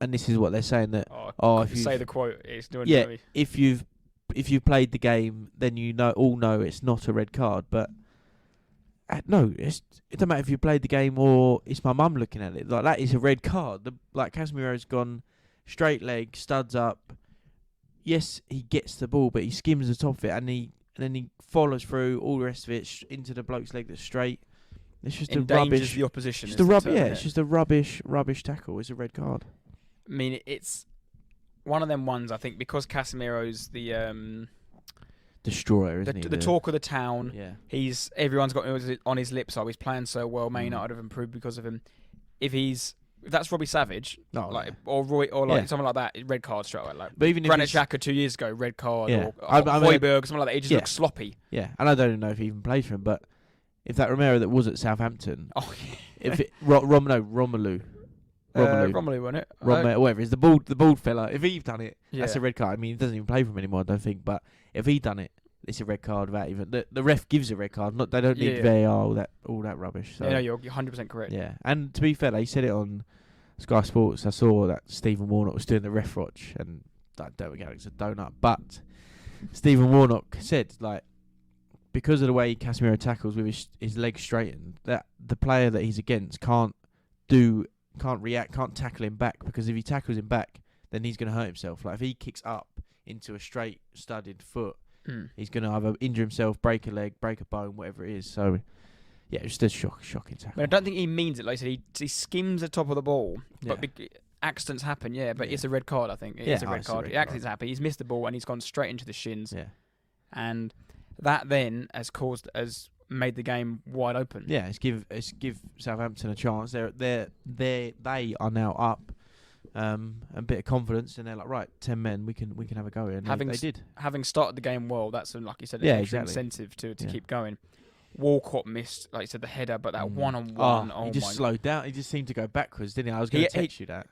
and this is what they're saying that if you say the quote, it's doing if you've played the game, then all know it's not a red card. But no, it doesn't matter if you played the game or it's my mum looking at it. Like that is a red card. Casemiro's gone. Straight leg, studs up. Yes, he gets the ball, but he skims the top of it, and then he follows through all the rest of it into the bloke's leg that's straight. It's just endangers the opposition. It's just a rubbish tackle. It's a red card. I mean, it's one of them ones. I think because Casemiro's the destroyer, isn't he? The talk of the town. Yeah. Everyone's got it on his lips. He's playing so well. Man United have improved because of him. If that's Robbie Savage, or Roy, or someone like that, red card straight away. Like, but even Granit Xhaka 2 years ago, red card, or Højbjerg, something like that. It just looks sloppy. Yeah, and I don't even know if he even played for him, but if that Romero that was at Southampton, Romelu, wasn't it? Whatever, is the bald fella. If he'd done it, that's a red card. I mean, he doesn't even play for him anymore, I don't think. But if he'd done it, it's a red card. Without even the ref gives a red card. They don't need VAR, all that rubbish. So. Yeah, no, you're 100% correct. Yeah, and to be fair, they said it on Sky Sports. I saw that Stephen Warnock was doing the ref watch, and that Derek Alex a donut. But Stephen Warnock said, like, because of the way Casemiro tackles with his legs straightened, that the player that he's against can't react, can't tackle him back, because if he tackles him back, then he's going to hurt himself. Like if he kicks up into a straight studded foot, he's going to either injure himself, break a leg, break a bone, whatever it is. So. Yeah, it's just a shocking tackle. I don't think he means it. Like I said, he skims the top of the ball, but accidents happen. Yeah, but it's a red card. I think it's a red card. Accidents happen. He's missed the ball and he's gone straight into the shins. Yeah, and that then has made the game wide open. Yeah, it's give Southampton a chance. They are now up, a bit of confidence, and they're like, right, 10 men, we can have a go here. And they did. Having started the game well, that's like you said, an extra incentive to keep going. Walcott missed, like you said, the header, but that one-on-one. He just slowed down. He just seemed to go backwards, didn't he? I was going to teach you that.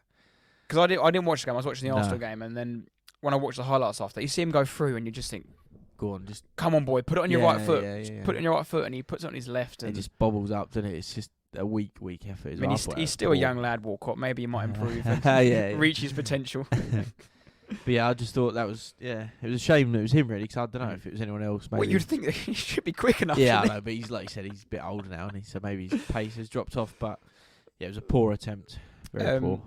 Because I didn't watch the game. I was watching the Arsenal game, and then when I watched the highlights after, you see him go through, and you just think, "Go on, just come on, boy, put it on your right foot. Put it on your right foot," and he puts it on his left. And it just bobbles up, doesn't it? It's just a weak effort. I mean, he's still a young lad, Walcott. Maybe he might improve and reach his potential. But yeah, I just thought that was it was a shame that it was him, really, because I don't know if it was anyone else. Maybe. Well, you'd think that he should be quick enough. Yeah, I know, but he's, like you said, he's a bit older now, and so maybe his pace has dropped off. But yeah, it was a poor attempt, very poor.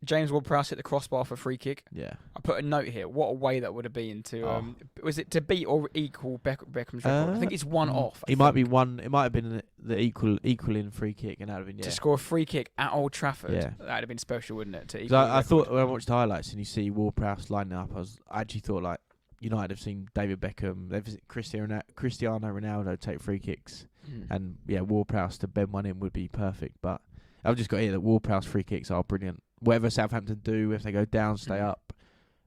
James Ward-Prowse hit the crossbar for a free kick. Yeah. I put a note here. What a way that would have been to was it to beat or equal Beckham's record? I think it's one off. It might be one. It might have been the equaling free kick, and that would have been to score a free kick at Old Trafford. Yeah. That'd have been special, wouldn't it? To equal I thought when I watched the highlights and you see Ward-Prowse lining up, I actually thought like United have seen David Beckham, they've seen Cristiano Ronaldo take free kicks, and Ward-Prowse to bend one in would be perfect. But I've just got here that Ward-Prowse free kicks are brilliant. Whatever Southampton do, if they go down, stay up,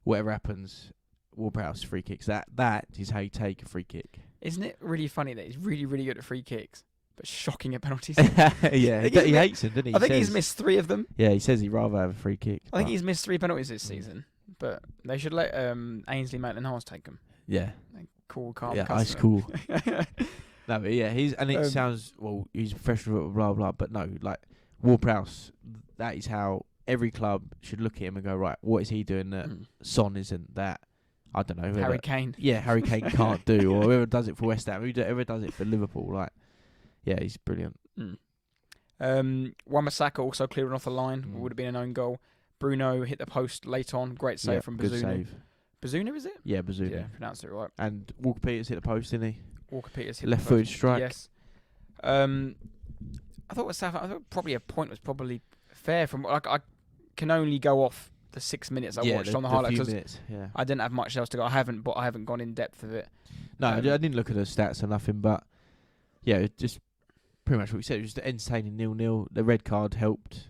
whatever happens, Ward-Prowse free kicks. That is how you take a free kick. Isn't it really funny that he's really, really good at free kicks, but shocking at penalties? Yeah, he hates them, doesn't he? I think he's missed 3 of them. Yeah, he says he'd rather have a free kick. I think he's missed 3 penalties this season, but they should let Ainsley Maitland-Niles take them. Yeah. Like, cool, calm, yeah, customer. ice cool. No, but yeah, it sounds, he's professional, blah, blah, but no, like, Ward-Prowse, that is how every club should look at him and go, right, what is he doing that Son isn't, that, I don't know. Harry Kane. Yeah, Harry Kane can't do, or whoever does it for West Ham, whoever does it for Liverpool, like, yeah, he's brilliant. Wan-Bissaka also clearing off the line, would have been an own goal. Bruno hit the post late on, great save from Bazunu. Good save. Bazunu, is it? Yeah, Bazunu. Yeah, pronounced it right. And Walker-Peters hit the post, didn't he? Walker-Peters hit left-footed strike. Yes. I thought probably a point was probably fair. From like I can only go off the 6 minutes I watched on the highlights. I didn't have much else to go. I haven't gone in depth of it. No, I didn't look at the stats or nothing. But yeah, just pretty much what we said. It was just entertaining 0-0. The red card helped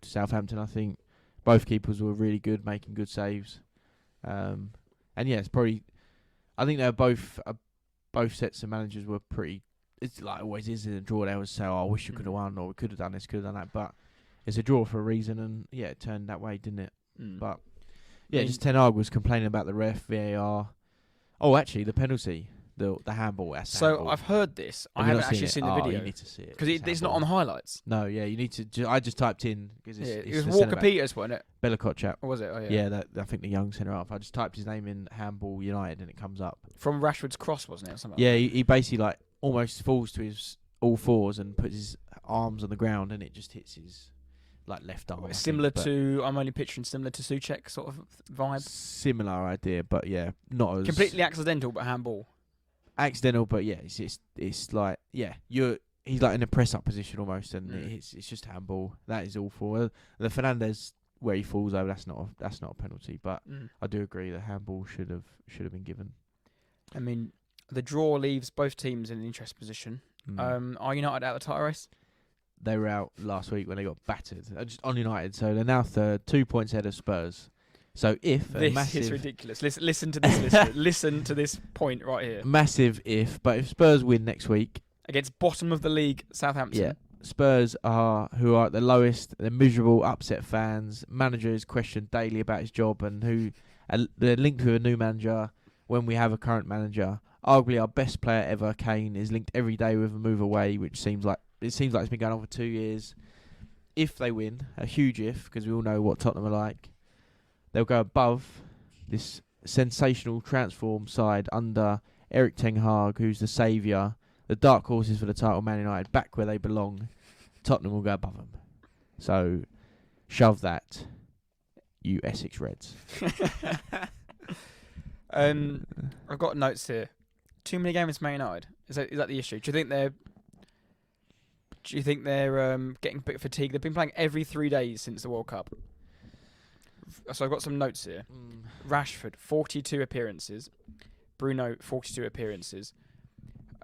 Southampton. I think both keepers were really good, making good saves. And yeah, it's probably. I think they're both sets of managers were pretty. It's like always is in a draw. They always say, "Oh, I wish you could have won, or we could have done this, could have done that." But it's a draw for a reason, and yeah, it turned that way, didn't it? But yeah, just Ten Hag was complaining about the ref, VAR. Oh, actually, the penalty, the handball. So I've heard this. I haven't actually seen the video. You need to see it because it's not on the highlights. No, yeah, you need to. I just typed in because it was Walker-Peters, wasn't it? Bellicott chap. Or was it? Oh, yeah. Yeah, I think the young centre half. I just typed his name in handball United, and it comes up from Rashford's cross, wasn't it? Or something yeah, like he basically like almost falls to his all fours and puts his arms on the ground, and it just hits his like left arm. Similar to Souček sort of vibe. Similar idea, but yeah, not as completely accidental, but handball. Accidental, but yeah, it's like he's like in a press up position almost, and it's just handball. That is awful. The Fernandes where he falls over, that's not a penalty, but I do agree that handball should have been given. I mean, the draw leaves both teams in an interesting position. Are United out of the title race? They were out last week when they got battered. Just on United, so they're now third, 2 points ahead of Spurs. So if this is ridiculous. Listen to this. Listener. Listen to this point right here. Massive if, but if Spurs win next week against bottom of the league Southampton, Spurs who are at the lowest. They're miserable, upset fans. Manager is questioned daily about his job, and they're linked with a new manager when we have a current manager. Arguably our best player ever, Kane, is linked every day with a move away, which seems like it's been going on for 2 years. If they win, a huge if, because we all know what Tottenham are like, they'll go above this sensational transform side under Erik ten Hag, who's the saviour, the dark horses for the title, Man United, back where they belong. Tottenham will go above them. So, shove that, you Essex Reds. I've got notes here. Too many games for Man United. Is that the issue? Do you think they're getting a bit fatigued? They've been playing every 3 days since the World Cup. So I've got some notes here. Rashford, 42 appearances. Bruno, 42 appearances.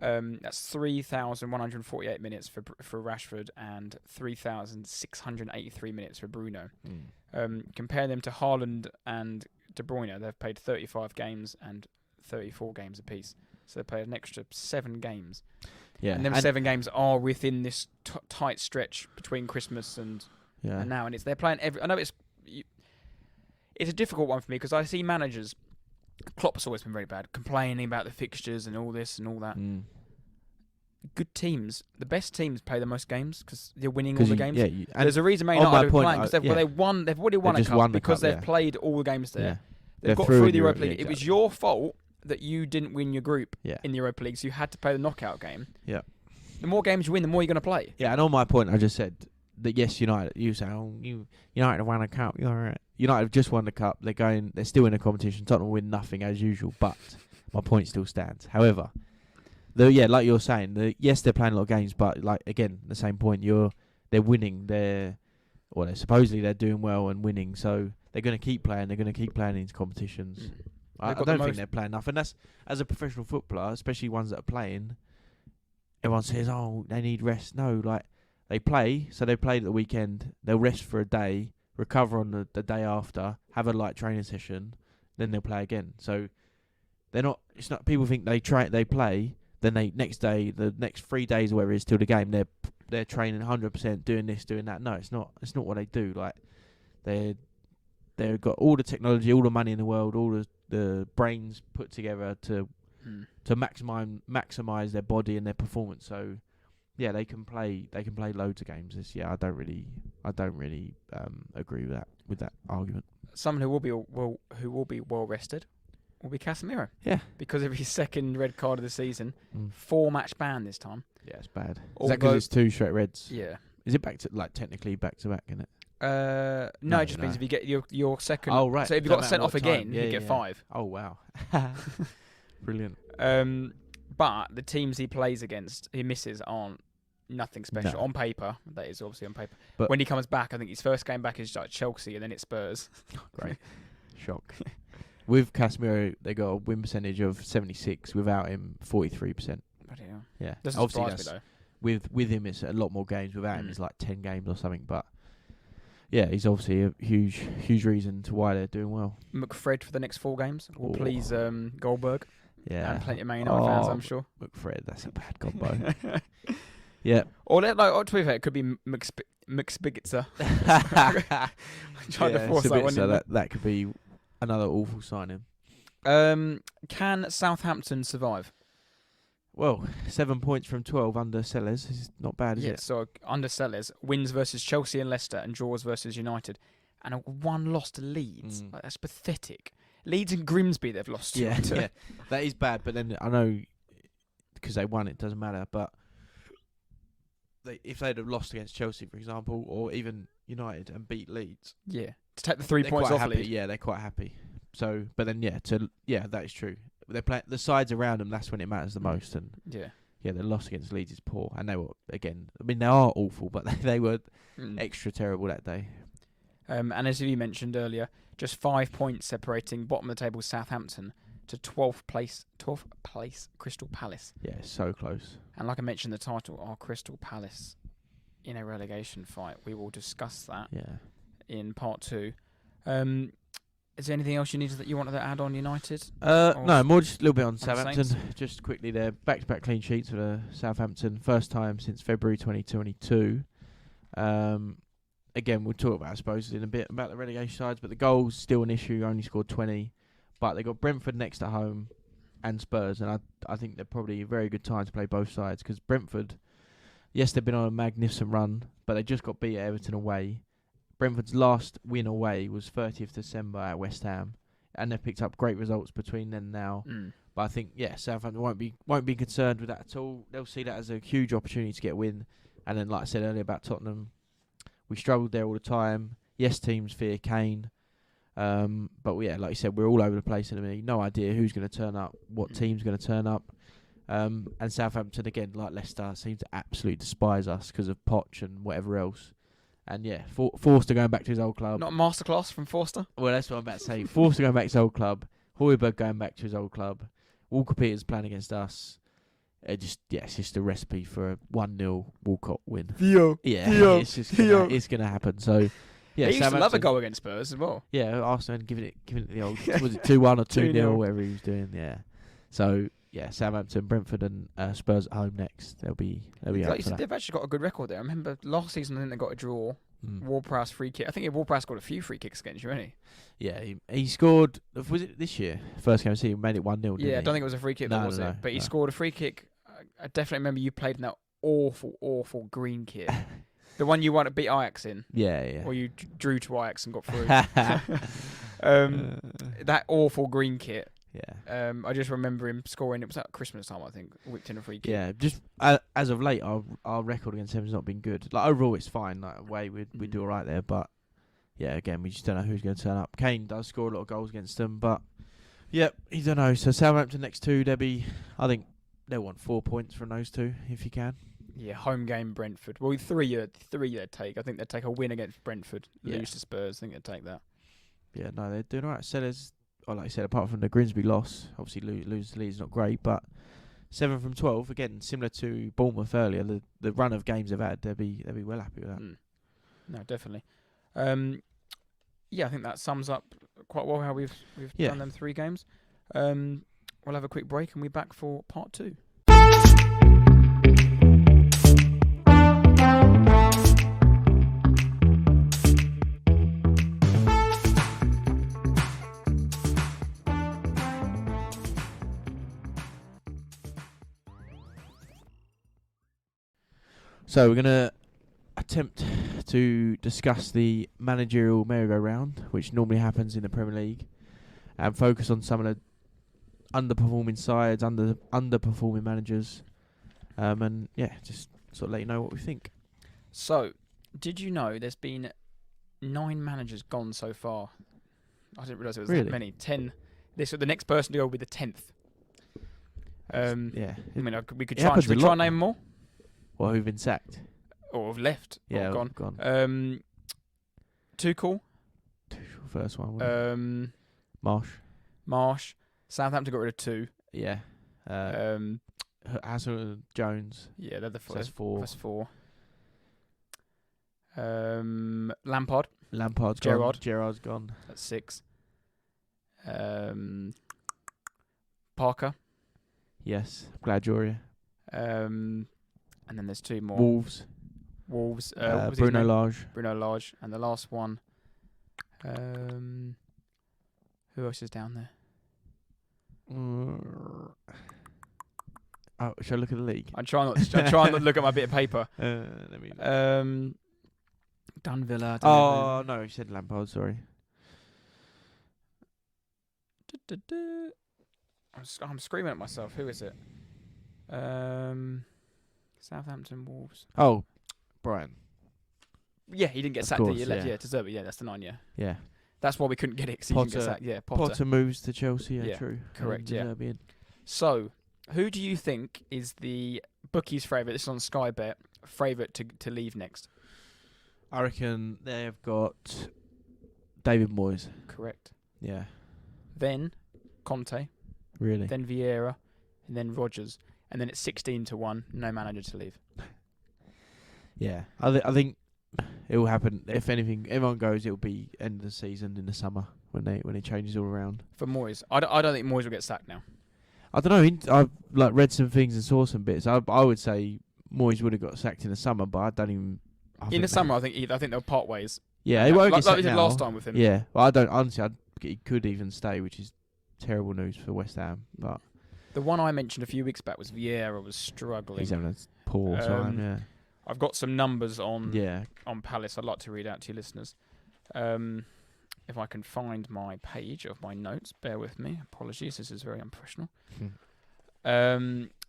That's 3,148 minutes for Rashford and 3,683 minutes for Bruno. Compare them to Haaland and De Bruyne. They've played 35 games and 34 games apiece. So they played an extra 7 games. Yeah, and them 7 games are within this tight stretch between Christmas and now. And they're playing every. I know it's a difficult one for me because I see managers. Klopp's always been very bad, complaining about the fixtures and all this and all that. Good teams, the best teams play the most games because they're winning all the games. Yeah, there's a reason Man United are playing because they've already won a cup because they've played all the games there. They've got through the Europa League. It was your fault that you didn't win your group in the Europa League, so you had to play the knockout game. Yeah. The more games you win, the more you're going to play. Yeah, and on my point, I just said that yes, United. You say, United have won a cup. You're right. United have just won the cup. They're still in a competition. Tottenham win nothing as usual, but my point still stands. However, like you're saying, yes, they're playing a lot of games, but like again, the same point. They're winning. They're supposedly they're doing well and winning, so they're going to keep playing. They're going to keep playing in these competitions. I don't think they're playing enough, and that's as a professional footballer, especially ones that are playing. Everyone says, "Oh, they need rest." No, like they play, so they played at the weekend. They'll rest for a day, recover on the day after, have a light training session, then they'll play again. So they're not. It's not. People think they play, then they next day, the next 3 days or whatever it is till the game, they're training 100%, doing this, doing that. No, it's not. It's not what they do. Like they've got all the technology, all the money in the world, all the brains put together to maximize their body and their performance. So yeah, they can play loads of games. I don't really agree with that argument. Someone who will be well rested will be Casemiro. Yeah, because of his second red card of the season, 4-match ban this time. Yeah, it's bad. Is that because it's 2 straight reds? Yeah. Is it technically back to back, isn't it? No, it just means if you get your second. Oh right. So if you got sent off again, you get 5. Oh wow. Brilliant. But the teams he plays against, he misses aren't nothing special. No. On paper, that is obviously on paper. But when he comes back, I think his first game back is like Chelsea and then it's Spurs. Great. Shock. With Casemiro, they got a win percentage of 76. Without him, 43%. Yeah. Doesn't obviously surprise me though. With him, it's a lot more games. Without him, it's like 10 games or something. But yeah, he's obviously a huge reason to why they're doing well. McFred for the next 4 games will please Goldberg. Yeah. And plenty of Man United fans, I'm sure. McFred, that's a bad combo. Yeah. Or to be fair, it could be McSpigitzer. Trying to force that one. So that could be another awful signing. Can Southampton survive? Well, 7 points from 12 under Sellers is not bad, is it? So under Sellers, wins versus Chelsea and Leicester and draws versus United. And 1 loss to Leeds. Like, that's pathetic. Leeds and Grimsby they've lost to. Yeah, that is bad. But then I know because they won, it doesn't matter. But if they'd have lost against Chelsea, for example, or even United and beat Leeds, to take the 3 points off Leeds, they're quite happy. So, but then that is true. They play the sides around them. That's when it matters the most. And the loss against Leeds is poor. And they were again. I mean, they are awful, but they were extra terrible that day. And as you mentioned earlier, just 5 points separating bottom of the table Southampton to 12th place Crystal Palace. Yeah, so close. And like I mentioned, the title are Crystal Palace in a relegation fight. We will discuss that in part 2. Is there anything else you wanted to add on United? No, more just a little bit on Southampton. Just quickly, they're back-to-back clean sheets for the Southampton, first time since February 2022. Again, we'll talk about, I suppose, in a bit about the relegation sides, but the goals still an issue. Only scored 20, but they got Brentford next at home and Spurs, and I think they're probably a very good time to play both sides because Brentford, yes, they've been on a magnificent run, but they just got beat at Everton away. Brentford's last win away was 30th December at West Ham, and they've picked up great results between then and now. But I think, Southampton won't be concerned with that at all. They'll see that as a huge opportunity to get a win. And then, like I said earlier about Tottenham, we struggled there all the time. Yes, teams fear Kane. But like you said, we're all over the place in a minute. No idea who's going to turn up, what team's going to turn up. And Southampton, again, like Leicester, seem to absolutely despise us because of Poch and whatever else. And Forster going back to his old club. Not a masterclass from Forster? Well, that's what I'm about to say. Forster going back to his old club. Højbjerg going back to his old club. Walker Peters playing against us. It's just a recipe for a 1-0 Walcott win. Theo. It's going to happen. So, he used to love a goal against Spurs as well. Yeah, Arsenal giving it the old, was it 2-1 or 2-0, whatever he was doing, So, Southampton, Brentford and Spurs at home next. They'll be up for that. They've actually got a good record there. I remember last season I think they got a draw. Ward-Prowse free kick. I think Ward-Prowse got a few free kicks against you, hasn't he? Yeah, he scored. Was it this year? First game of the season, made it 1-0. I don't think it was a free kick. But he scored a free kick. I definitely remember you played in that awful green kit. The one you won to beat Ajax in. Yeah. Or you drew to Ajax and got through. That awful green kit. Yeah. I just remember him scoring. It was at Christmas time, I think. Whipped in a free kick. Yeah, just as of late, our record against Everton's not been good. Like overall, it's fine. Like away, we do all right there, but yeah, again, we just don't know who's going to turn up. Kane does score a lot of goals against them, but yeah, you don't know. So Southampton next two, I think they'll want 4 points from those two if you can. Yeah, home game Brentford. Well, three they'd take. I think they'd take a win against Brentford, lose to Spurs. I think they'd take that. Yeah, no, they're doing alright. Sellers, like I said, apart from the Grimsby loss, obviously lose the lead is not great, but 7 from 12 again, similar to Bournemouth earlier. The run of games they've had, they'll be well happy with that. No, definitely. I think that sums up quite well how we've done them 3 games. We'll have a quick break and we're back for part 2. So we're going to attempt to discuss the managerial merry-go-round, which normally happens in the Premier League, and focus on some of the underperforming sides, underperforming managers, and just sort of let you know what we think. So, did you know there's been 9 managers gone so far? I didn't realise it was that many. 10. The next person to go will be the 10th. I mean, we could try. Should we try and name more? Well, who've been sacked? Or have left. Yeah, or gone. Tuchel. First one. Marsh. Southampton got rid of 2. Yeah. Hazel Jones. Yeah, they're the so that's 4. That's 4. Lampard's gone. Gerrard's gone. That's 6. Parker. Yes. Gladioria. And then there's 2 more. Wolves. Bruno Lage. And the last one. Who else is down there? Shall I look at the league? I try not to look at my bit of paper. Let me. Dun Villa. No, you said Lampard. Sorry. I'm screaming at myself. Who is it? Southampton, Wolves. Oh, Brian. Yeah, he didn't get sacked. He left. Yeah, to Zerbi. Yeah, that's the 9. Yeah. Yeah. That's why we couldn't get it. 'Cause he didn't get sacked. Yeah, Potter moves to Chelsea. Yeah, true. Correct. Yeah. So, who do you think is the bookies' favourite? This is on Sky Bet. Favourite to leave next? I reckon they've got David Moyes. Correct. Yeah. Then Conte. Really? Then Vieira, and then Rodgers, and then it's 16-1. No manager to leave. Yeah, I think it will happen. If anything, everyone goes, it will be end of the season in the summer when it changes all around. For Moyes, I don't think Moyes will get sacked now. I don't know. I've read some things and saw some bits. I would say Moyes would have got sacked in the summer, but I don't even. In the summer, I think they'll part ways. Yeah, he won't get sacked like we did last time with him. Yeah, well, I don't honestly. He could even stay, which is terrible news for West Ham. But the one I mentioned a few weeks back was Vieira was struggling. He's having a poor time. Yeah. I've got some numbers on Palace I'd like to read out to you listeners. If I can find my page of my notes, bear with me. Apologies, this is very unprofessional.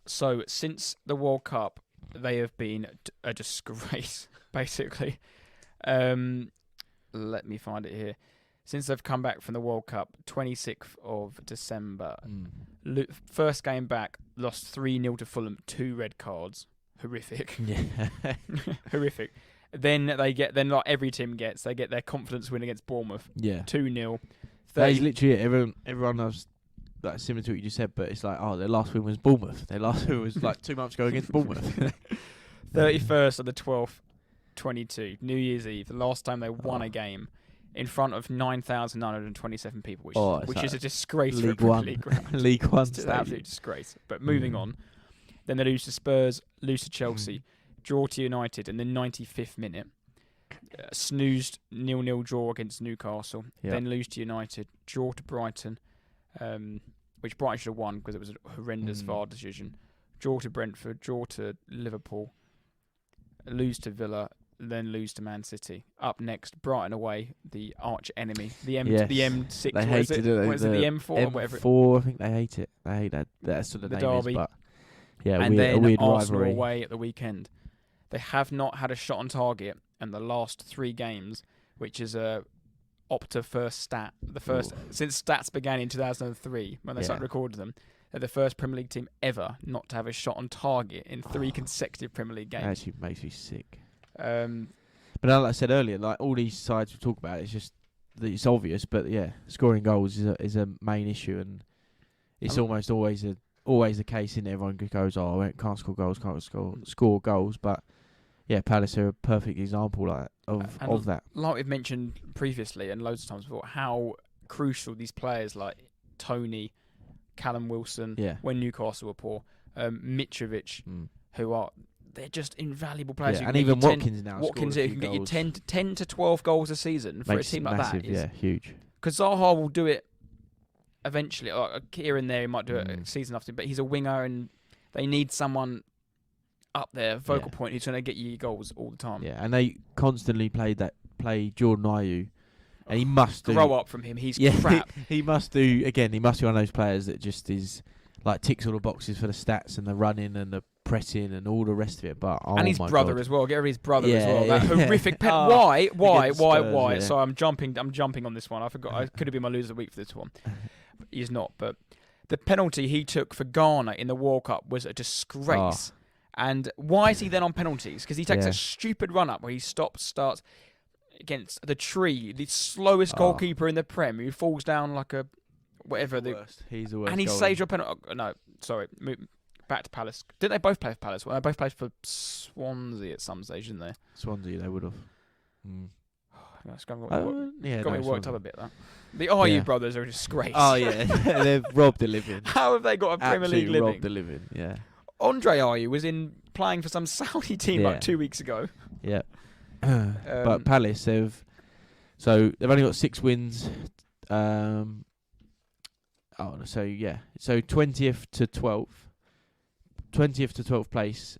So, since the World Cup, they have been a disgrace, basically. Let me find it here. Since they've come back from the World Cup, 26th of December, first game back, lost 3-0 to Fulham, 2 red cards. Horrific. Yeah. Horrific. Then like every team gets, they get their confidence win against Bournemouth. Yeah. 2-0. That is literally it. Everyone knows, like, similar to what you just said, but it's like, their last win was Bournemouth. Their last win was like 2 months ago against Bournemouth. 31st of the 12th, 22, New Year's Eve, the last time they won a game in front of 9,927 people, which is a disgrace for a Premier League ground. League One. It's an absolute disgrace. But moving on, then they lose to Spurs, lose to Chelsea, draw to United, and then 95th minute, snoozed 0-0 draw against Newcastle, then lose to United, draw to Brighton, which Brighton should have won because it was a horrendous VAR decision, draw to Brentford, draw to Liverpool, lose to Villa, then lose to Man City. Up next, Brighton away, the arch enemy, the Yes. the M6. They what hate is it? it. What is it? The M4 or whatever. M4, I think they hate it. They hate that. That's what the name derby. is. But yeah, And a then weird Arsenal rivalry. away at the weekend. They have not had a shot on target in the last 3 games, which is a Opta first stat. The first since stats began in 2003 when they started recording them. They're the first Premier League team ever not to have a shot on target in 3 consecutive Premier League games. That actually makes me sick. Um, But like I said earlier, like all these sides we talk about, it's just it's obvious. But yeah, scoring goals is a main issue, and it's almost always the case. In everyone goes, "Oh, I can't score goals, can't score goals." But yeah, Palace are a perfect example of that. Like we've mentioned previously and loads of times before, how crucial these players like Tony, Callum Wilson, when Newcastle were poor, Mitrovic, they're just invaluable players. Yeah, and even Watkins now. Watkins can get you 10 to 12 goals a season for a team like massive, that. Yeah, huge. Because Zaha will do it eventually. Here and there, he might do it a season after, but he's a winger, and they need someone up there, focal point, who's going to get you goals all the time. Yeah, and they constantly play Jordan Ayew, and he must grow up from him. He's crap. He must do again. He must be one of those players that just is like ticks all the boxes for the stats and the running and the pressing and all the rest of it. But and his brother God. as well. Get rid of his brother as well. That horrific. Why? So I'm jumping on this one. I forgot. I could have been my loser of the week for this one. He's not. But the penalty he took for Ghana in the World Cup was a disgrace. And why is he then on penalties? Because he takes a stupid run up where he starts against the tree, the slowest goalkeeper in the Prem, who falls down like a whatever. He's the worst. And he saves your penalty. No, sorry. Back to Palace. Didn't they both play for Palace? Well, they both played for Swansea at some stage, didn't they? Swansea, they would have. It's got me worked up a bit. That the Ayew brothers are a disgrace. Oh yeah, they've robbed a living. How have they got a Premier League living? Robbed a living. Yeah. Andre Ayew was playing for some Saudi team like 2 weeks ago. Yeah. But Palace, they've only got 6 wins. So 20th to 12th. 20th to 12th place.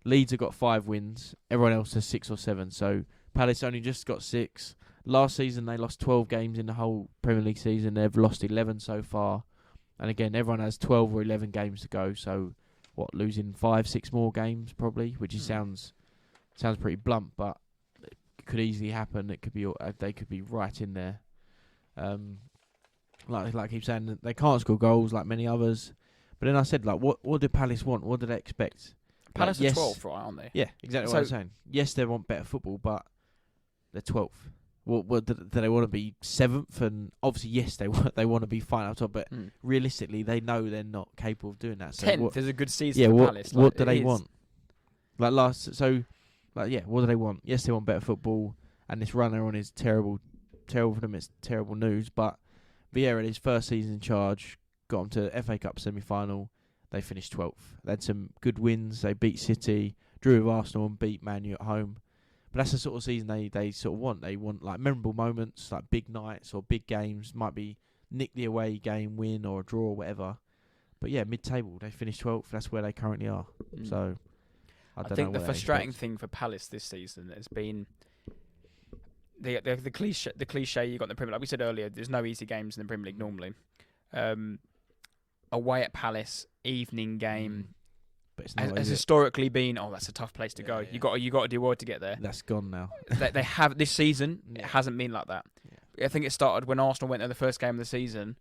Leeds have got 5 wins. Everyone else has 6 or 7. So Palace only just got 6. Last season they lost 12 games in the whole Premier League season. They've lost 11 so far. And again, everyone has 12 or 11 games to go. So losing 5-6 more games probably, which sounds pretty blunt, but it could easily happen. It could be they could be right in there. Like I keep saying, they can't score goals like many others. But then I said, like, what do Palace want? What do they expect? Palace are 12th, right, aren't they? Yeah, exactly what I'm saying. Yes, they want better football, but they're 12th. What do they want to be 7th? And obviously, yes, they want to be fine up top, but realistically, they know they're not capable of doing that. So 10th is a good season for Palace. What do they want? What do they want? Yes, they want better football, and this run they're on is terrible for them. It's terrible news, but Vieira, in his first season in charge, got them to the FA Cup semi-final. They finished 12th. They had some good wins. They beat City, drew with Arsenal, and beat Man U at home. But that's the sort of season they sort of want. They want like memorable moments, like big nights or big games. Might be nick the away game, win or a draw or whatever. But yeah, mid-table, they finished 12th. That's where they currently are. So I think the frustrating thing for Palace this season has been the cliche you got in the Premier League. Like we said earlier, there's no easy games in the Premier League normally. Away at Palace, evening game. But it's not, has historically been, that's a tough place to go. You got to do well to get there. That's gone now. they have this season. It hasn't been like that. Yeah. I think it started when Arsenal went there the first game of the season.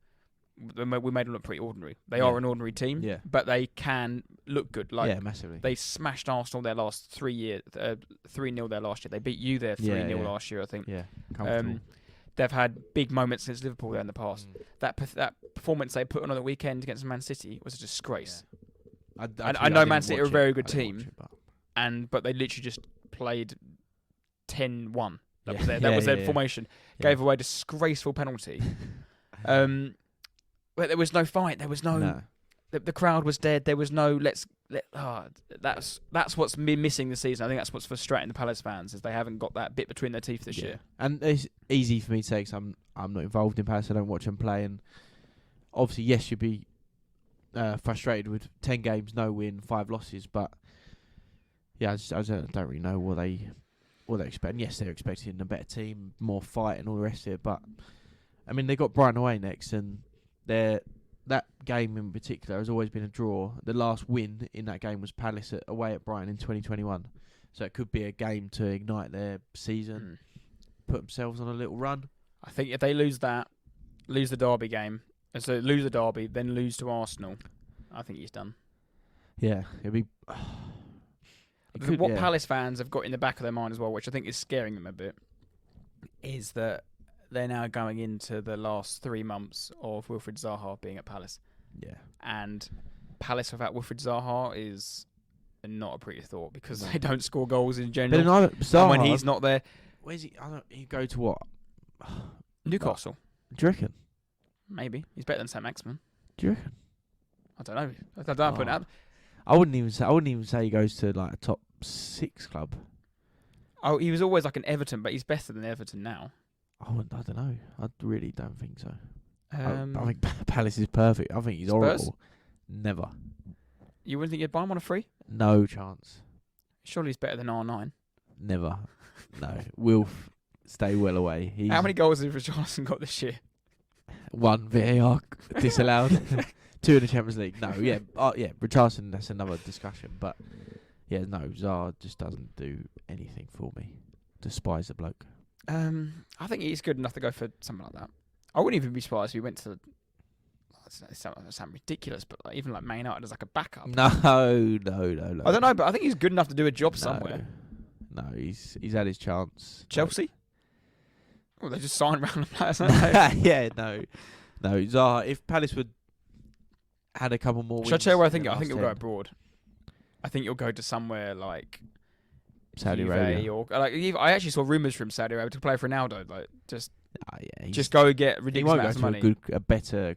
We made them look pretty ordinary. They are an ordinary team, but they can look good. Like massively. They smashed Arsenal their last 3 years, 3-0 their last year. They beat you there 3-0 last year, I think. Yeah, comfortable. They've had big moments since Liverpool there in the past. That performance they put on the weekend against Man City was a disgrace. Yeah. I know Man City are a very good team, but they literally just played 10-1. That was their formation. Gave away a disgraceful penalty. But there was no fight. There was no. The crowd was dead. There was no. That's what's been missing this season. I think that's what's frustrating the Palace fans is they haven't got that bit between their teeth this year. And it's easy for me to say because I'm not involved in Palace. I don't watch them play. And obviously, yes, you'd be frustrated with 10 games, no win, 5 losses. But yeah, I don't really know what they what they're expecting. Yes, they're expecting a better team, more fight, and all the rest of it. But I mean, they got Brighton away next, and that game in particular has always been a draw. The last win in that game was Palace away at Brighton in 2021. So it could be a game to ignite their season, put themselves on a little run. I think if they lose the Derby game, and so lose the Derby, then lose to Arsenal, I think he's done. Yeah, it'd be. Palace fans have got in the back of their mind as well, which I think is scaring them a bit, is that they're now going into the last 3 months of Wilfried Zaha being at Palace. Yeah. And Palace without Wilfried Zaha is not a pretty thought because they don't score goals in general. But Zaha, and when he's not there... Where's he? He go to what? Newcastle. Do you reckon? Maybe. He's better than Sam Maximin. Do you reckon? I don't know. I don't put it up. I wouldn't even say he goes to like a top 6 club. Oh, he was always like an Everton, but he's better than Everton now. I don't know. I really don't think so. I think think Palace is perfect. I think he's horrible. Never. You wouldn't think you'd buy him on a free? No chance. Surely he's better than R9. Never. No. Wilf, stay well away. How many goals has Richarlison got this year? 1 VAR disallowed. 2 in the Champions League. No, yeah. Richarlison, that's another discussion. But, yeah, no, Zaha just doesn't do anything for me. Despise the bloke. I think he's good enough to go for something like that. I wouldn't even be surprised if he went to... It sounds ridiculous, but like, even like Man United as like a backup. No. I don't know, but I think he's good enough to do a job somewhere. No, he's had his chance. Chelsea? Well, they just signed random players, don't they? Yeah, no. Zaha, if Palace had a couple more wins... Should I tell you where I think he'll go abroad? I think he'll go to somewhere like... Saudi Arabia. Or, like, I actually saw rumours from Saudi Arabia to play for Ronaldo. Like, just go get ridiculous amounts of money. A better...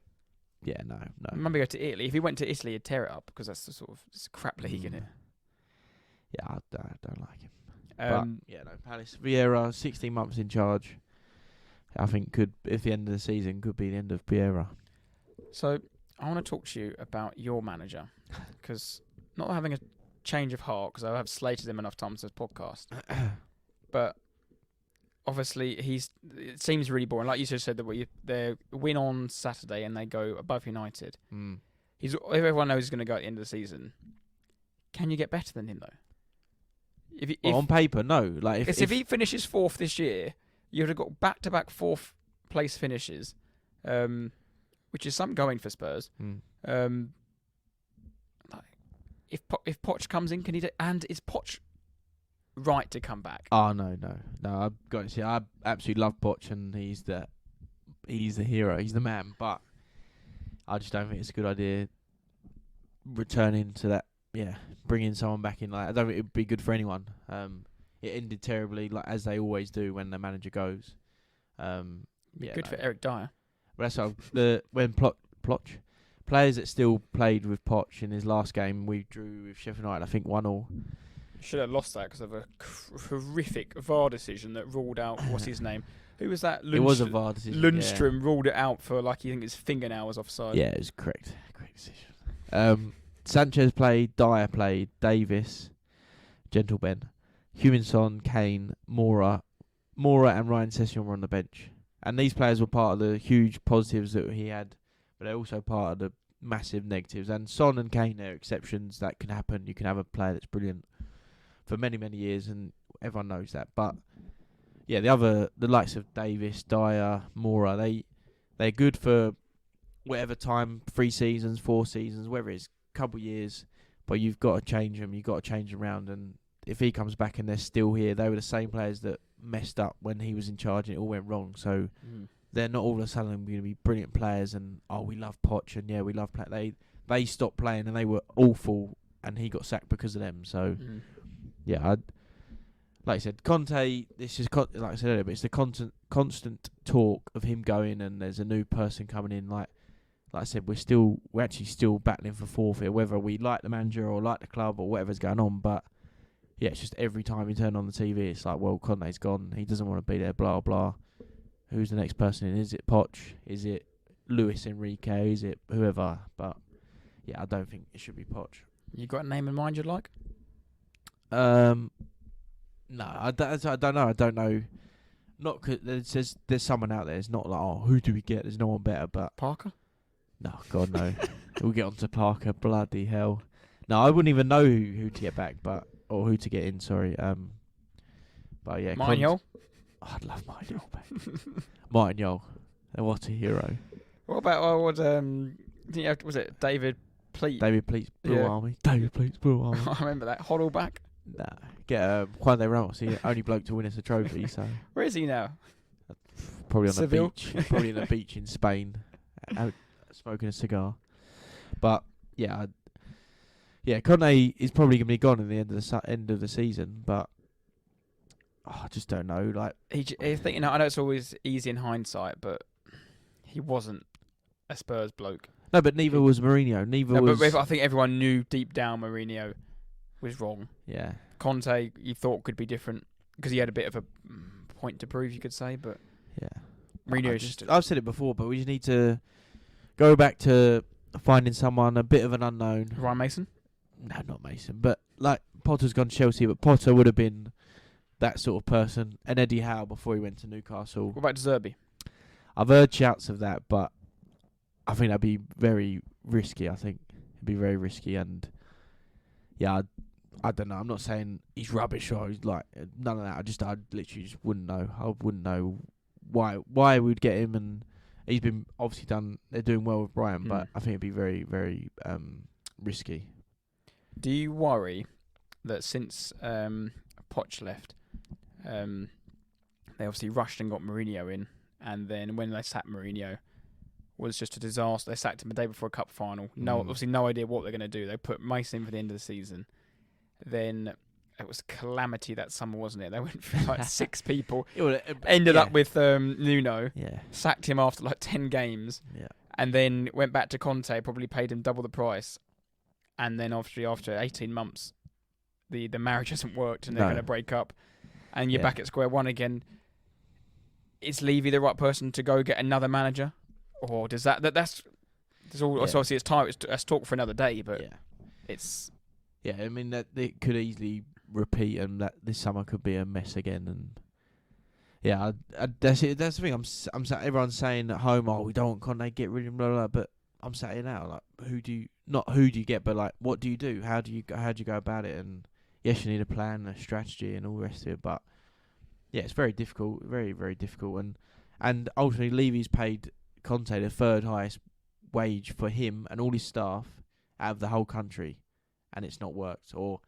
Yeah, no. Maybe go to Italy. If he went to Italy, he'd tear it up because that's the sort of it's a crap league, isn't it? Yeah, I don't like him. But, Palace. Vieira, 16 months in charge. I think if the end of the season could be the end of Vieira. So, I want to talk to you about your manager because not having a change of heart because I have slated him enough times this podcast. But obviously, it seems really boring. Like you just said, that they win on Saturday and they go above United. Everyone knows he's going to go at the end of the season. Can you get better than him though? If on paper, no. Like if he finishes 4th this year, you would have got back-to-back 4th place finishes, which is something going for Spurs. If Poch comes in, can he? And is Poch right to come back? Oh no! I've got to say, I absolutely love Poch, and he's the hero. He's the man. But I just don't think it's a good idea returning to that. Yeah, bringing someone back in. Like I don't think it'd be good for anyone. It ended terribly, like as they always do when the manager goes. Good for Eric Dyer. But that's when Poch. Players that still played with Poch in his last game, we drew with Sheffield United, I think 1-1. Should have lost that because of a horrific VAR decision that ruled out, what's his name? Who was that? It was a VAR decision. Lundstrom ruled it out for, like, you think his fingernail was offside. Yeah, it was correct. Great decision. Sanchez played, Dyer played, Davis, Gentleman, Huminson, Kane, Mora and Ryan Sessegnon were on the bench. And these players were part of the huge positives that he had, but they're also part of the massive negatives. And Son and Kane are exceptions. That can happen. You can have a player that's brilliant for many, many years, and everyone knows that. But yeah, the likes of Davis, Dyer, Mora, they're good for whatever time, 3 seasons, 4 seasons, whatever it is, couple years. But you've got to change them. You've got to change them around. And if he comes back and they're still here, they were the same players that messed up when he was in charge and it all went wrong. So they're not all of a sudden going to be brilliant players and, we love Poch and, we love play. They stopped playing and they were awful and he got sacked because of them. So, like I said, Conte, this is, like I said earlier, but it's the constant talk of him going and there's a new person coming in. Like I said, we're actually still battling for 4th here, whether we like the manager or like the club or whatever's going on. But, yeah, it's just every time you turn on the TV, it's like, well, Conte's gone. He doesn't want to be there, blah, blah. Who's the next person in? Is it Poch? Is it Luis Enrique? Is it whoever? But, yeah, I don't think it should be Poch. You got a name in mind you'd like? No, I don't know. I don't know. Not cause there's someone out there. It's not like, oh, who do we get? There's no one better. But Parker? no, God no. We'll get on to Parker. Bloody hell. No, I wouldn't even know who to get back, or who to get in. Sorry. But yeah, Martin Yole? Oh, I'd love Martin Yole back. Martin Yole, what a hero. What about was it David Pleat? David Pleat's Blue Army. David Pleat's Blue Army. I remember that. Hoddle back. Nah, get Juan de Ramos. He's the only bloke to win us a trophy. So Where is he now? probably on Seville? the beach. Probably on the beach in Spain, out smoking a cigar. But yeah, Conte is probably going to be gone in the end of the season. But I just don't know. Like I think, I know it's always easy in hindsight, but he wasn't a Spurs bloke. no, but neither was Mourinho. But I think everyone knew deep down Mourinho was wrong. Yeah. Conte, you thought could be different because he had a bit of a point to prove, you could say. But Yeah. Mourinho is just. I've said it before, but we just need to go back to finding someone a bit of an unknown. Ryan Mason? No, not Mason. But like Potter's gone to Chelsea, but Potter would have been that sort of person. And Eddie Howe before he went to Newcastle. What about De Zerbi? I've heard shouts of that, but I think that'd be very risky. I think it'd be very risky, and yeah, I don't know. I'm not saying he's rubbish or he's like none of that. I literally just wouldn't know. I wouldn't know why we'd get him, and he's been obviously done. They're doing well with Brian, but I think it'd be very, very risky. Do you worry that since Poch left, they obviously rushed and got Mourinho in, and then when they sacked Mourinho, was just a disaster. They sacked him the day before a cup final. Obviously no idea what they're going to do. They put Mason in for the end of the season. Then it was a calamity that summer, wasn't it? They went through like 6 people. Ended up with Nuno. Yeah. Sacked him after like 10 games. Yeah. And then went back to Conte, probably paid him double the price. And then after 18 months, the marriage hasn't worked and they're going to break up. And you're back at square one again. Is Levy the right person to go get another manager? Or does that's all? Yeah. So obviously it's talk for another day, but it's. Yeah, I mean that it could easily repeat, and that this summer could be a mess again. And yeah, that's it. That's the thing. I'm everyone's saying at home, oh, we don't want Conte, get rid of him, blah, blah, blah. But I'm sat here now, like, who do you get, but like, what do you do? How do you go about it? And yes, you need a plan, a strategy, and all the rest of it. But yeah, it's very difficult, very, very difficult. And ultimately, Levy's paid Conte the 3rd highest wage for him and all his staff out of the whole country, and it's not worked. Or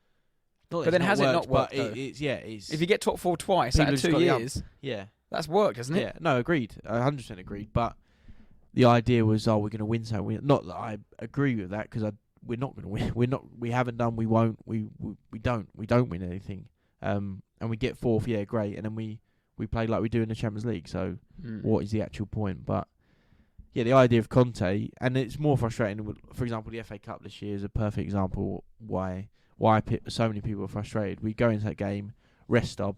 not. But then has it not worked? It's if you get top 4 twice out of 2 years, that's worked, hasn't it? Yeah, no, agreed, 100% agreed. But the idea was, we're going to win something. Not that I agree with that, because we're not going to win. We haven't done. We won't. We don't win anything. And we get 4th, yeah, great. And then we play like we do in the Champions League. So what is the actual point? But yeah, the idea of Conte, and it's more frustrating. For example, the FA Cup this year is a perfect example why so many people are frustrated. We go into that game, rest our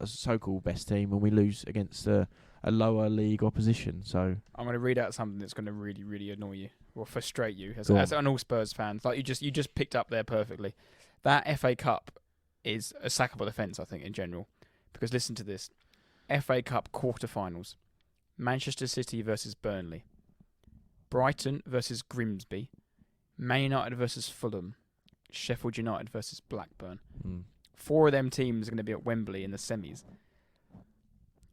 so-called best team, and we lose against a lower league opposition. So I'm going to read out something that's going to really, really annoy you or frustrate you as an all Spurs fans. Like you just picked up there perfectly. That FA Cup is a sackable offence, I think, in general. Because listen to this: FA Cup quarterfinals, Manchester City versus Burnley, Brighton versus Grimsby, Man United versus Fulham, Sheffield United versus Blackburn. 4 of them teams are going to be at Wembley in the semis.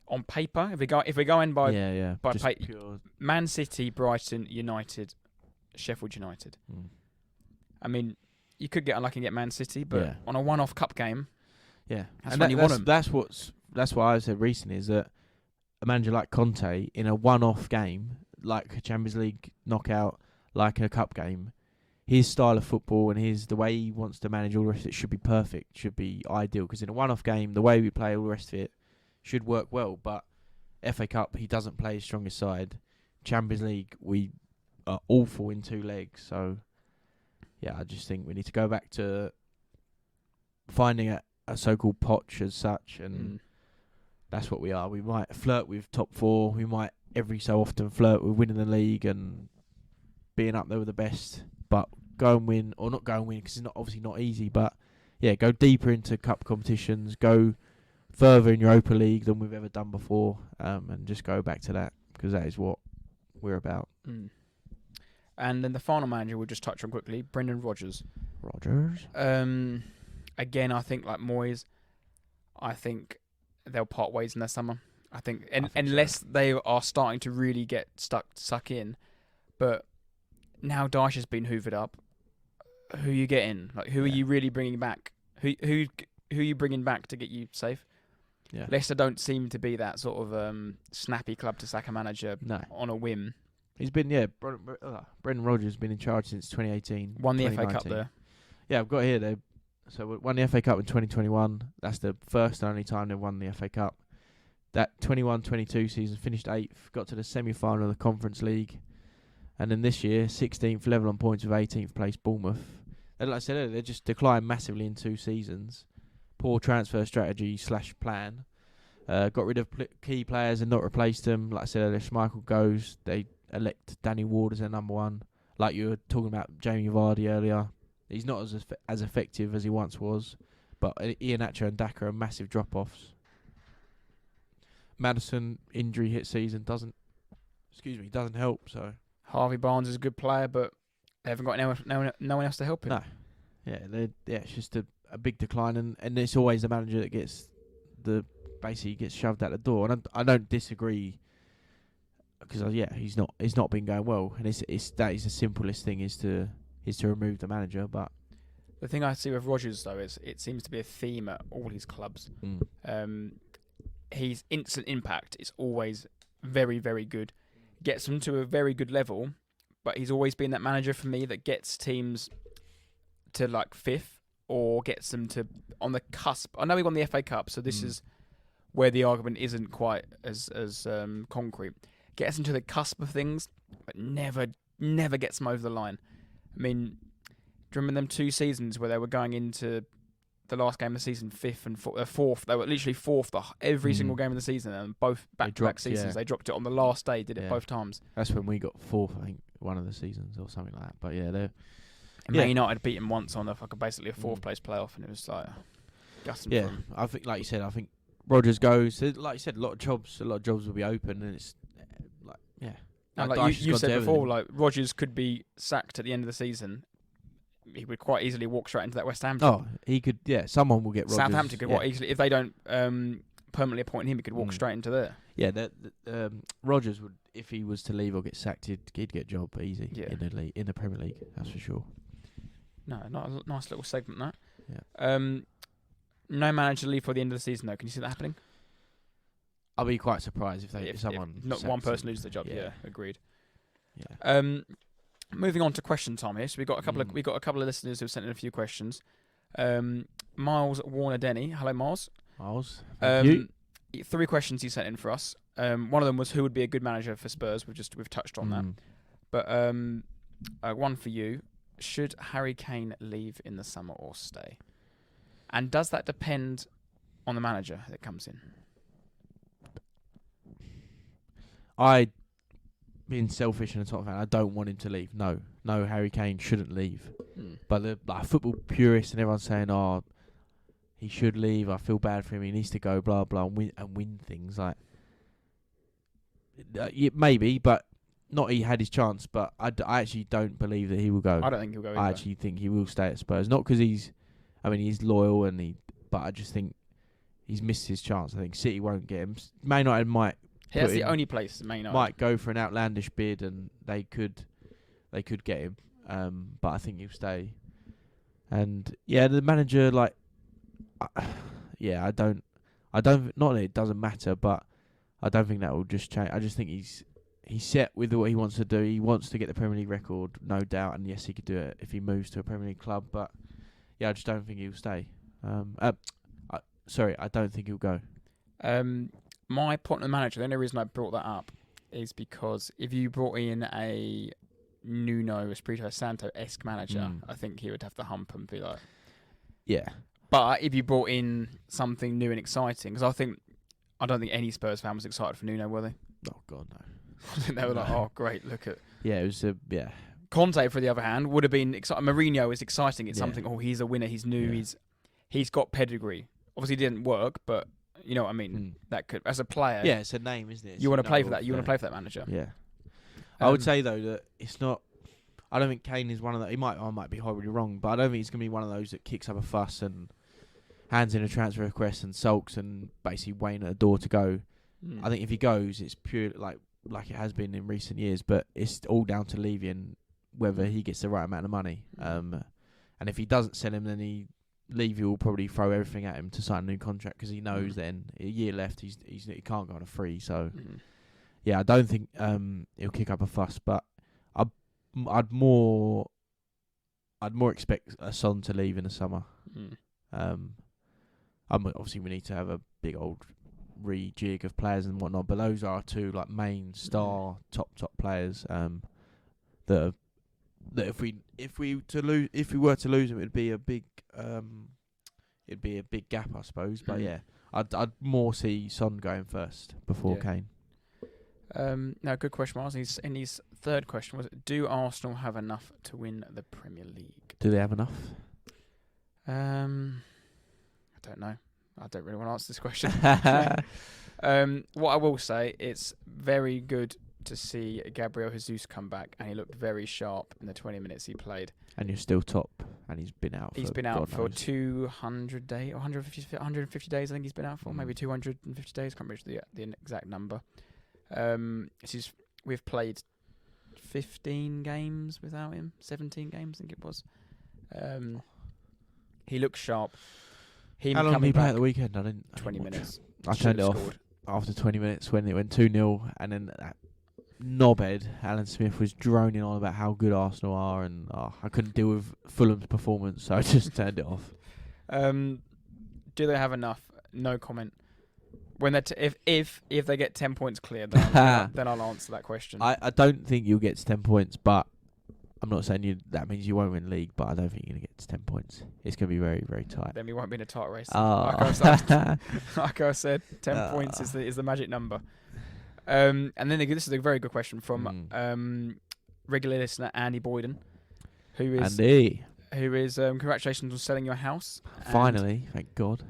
On paper, if we go in by pure. Man City, Brighton, United, Sheffield United. I mean, you could get unlucky and get Man City, but on a one-off cup game, that's when you want them. That's what I said recently, is that a manager like Conte in a one-off game, like a Champions League knockout, like a cup game, his style of football and the way he wants to manage all the rest of it should be perfect, should be ideal. Because in a one-off game, the way we play all the rest of it should work well. But FA Cup, he doesn't play his strongest side. Champions League, we are awful in 2 legs. So yeah, I just think we need to go back to finding a so-called Poch as such, and that's what we are. We might flirt with top 4. We might every so often flirt with winning the league and being up there with the best. But go and win, or not go and win, because it's obviously not easy. But yeah, go deeper into cup competitions. Go further in Europa League than we've ever done before, and just go back to that, because that is what we're about. And then the final manager we'll just touch on quickly, Brendan Rodgers. Again, I think like Moyes, I think they'll part ways in the summer. I think unless they are starting to really get suck in. But now Dyche has been hoovered up. Who are you getting? Like, who are you really bringing back? Who are you bringing back to get you safe? Yeah. Leicester don't seem to be that sort of snappy club to sack a manager on a whim. He's been, Brendan Rodgers has been in charge since 2018. Won the FA Cup there. Yeah, I've got here. They won the FA Cup in 2021. That's the first and only time they've won the FA Cup. That 21-22 season finished 8th, got to the semi-final of the Conference League. And then this year, 16th, level on points with 18th place Bournemouth. And like I said earlier, they just declined massively in 2 seasons. Poor transfer strategy / plan. Got rid of key players and not replaced them. Like I said earlier, Schmeichel goes. They elect Danny Ward as their number 1. Like you were talking about Jamie Vardy earlier. He's not as effective as he once was. But Iheanacho and Daka are massive drop-offs. Maddison, injury hit season, doesn't help. So Harvey Barnes is a good player, but they haven't got no one else to help him. No. Yeah, it's just a big decline, and it's always the manager that gets basically gets shoved out the door. And I don't disagree, because he's not been going well, and that is the simplest thing is to remove the manager. But the thing I see with Rodgers though is it seems to be a theme at all his clubs. His instant impact is always very, very good. Gets them to a very good level, but he's always been that manager for me that gets teams to like 5th or gets them to on the cusp. I know he won the FA Cup, so this is where the argument isn't quite as concrete. Gets them to the cusp of things, but never gets them over the line. I mean, do you remember them 2 seasons where they were going into the last game of the season 5th and 4th? They were literally 4th every single game of the season, and both back-to-back seasons. They dropped it on the last day, did it both times. That's when we got 4th, I think, one of the seasons or something like that. But yeah, Man United beat him once on basically a 4th place playoff, and it was like gutting for him. I think, like you said, Rodgers goes. Like you said, a lot of jobs will be open, and it's And like you said before, like Rodgers could be sacked at the end of the season. He would quite easily walk straight into that West Ham team. Oh, he could. Yeah, someone will get Rodgers. Southampton could quite easily, if they don't permanently appoint him, he could walk straight into there. Yeah, Rodgers would, if he was to leave or get sacked, he'd get a job easy in the Premier League. That's for sure. No, not a nice little segment that. Yeah. No manager leave for the end of the season though. Can you see that happening? I'll be quite surprised if someone not one person loses their job. Yeah, agreed. Yeah. Moving on to question time here. So we got a couple of listeners who've sent in a few questions. Miles Warner Denny. Hello, Miles. Miles. 3 questions he sent in for us. One of them was who would be a good manager for Spurs. We've touched on that. But one for you. Should Harry Kane leave in the summer or stay? And does that depend on the manager that comes in? Being selfish and a Tottenham fan, I don't want him to leave. No, Harry Kane shouldn't leave. But the football purists and everyone's saying, "Oh, he should leave. I feel bad for him. He needs to go." Blah blah and win things like. Maybe, but not. He had his chance, but I actually don't believe that he will go. I don't think he'll go either. I actually think he will stay at Spurs. Not because he's loyal but I just think he's missed his chance. I think City won't get him. Man United might. That's the only place Man United might go for an outlandish bid, and they could get him. But I think he'll stay. And the manager, I don't. Not that it doesn't matter, but I don't think that will just change. I just think he's set with what he wants to do. He wants to get the Premier League record, no doubt, and yes, he could do it if he moves to a Premier League club. But I just don't think he'll stay. I don't think he'll go. My point on the manager, the only reason I brought that up is because if you brought in a Nuno Espirito Santo-esque manager, I think he would have to hump and be like... Yeah. But if you brought in something new and exciting, because I don't think any Spurs fan was excited for Nuno, were they? Oh, God, no. I think they were like, oh, great, look at... Yeah, it was Conte, for the other hand, would have been exciting. Mourinho is exciting. It's something, he's a winner, he's new, he's got pedigree. Obviously, it didn't work, but... You know what I mean? That could, as a player, Yeah, it's a name, isn't it? you want to play for that. You want to play for that manager. Yeah. I would say though that it's not. I don't think Kane is one of the. I might be horribly wrong, but I don't think he's going to be one of those that kicks up a fuss and hands in a transfer request and sulks and basically waiting at the door to go. I think if he goes, it's pure like it has been in recent years, but it's all down to Levy and whether he gets the right amount of money. And if he doesn't sell him, then Levy will probably throw everything at him to sign a new contract because he knows then a year left he can't go on a free. So yeah, I don't think he'll kick up a fuss, but I'd more expect a Son to leave in the summer. Obviously we need to have a big old rejig of players and whatnot, but those are two like main star top players that if we were to lose them, it'd be a big gap, I suppose. But yeah, I'd more see Son going first before Kane. No, good question, Miles. In his third question was, do Arsenal have enough to win the Premier League? Do they have enough? I don't know. I don't really want to answer this question. What I will say, it's very good to see Gabriel Jesus come back, and he looked very sharp in the 20 minutes he played. And you're still top, and he's been out. He's been out for 200 days, 150 days. I think he's been out for maybe 250 days. Can't remember the exact number. We've played 15 games without him, 17 games I think it was. He looks sharp. How long did he play at the weekend? 20 minutes. I turned it off after 20 minutes when it went 2-0, and then that knobhead Alan Smith was droning on about how good Arsenal are, and I couldn't deal with Fulham's performance, so I just turned it off. Do they have enough? No comment. When they if they get 10 points clear, then I'll answer that question. I don't think you'll get to 10 points, but I'm not saying that means you won't win league, but I don't think you're going to get to 10 points. It's going to be very, very tight. Then we won't be in a tight race. Oh. Like I said, 10 points is the magic number. And then this is a very good question from regular listener Andy Boyden, who is congratulations on selling your house. Finally, thank God.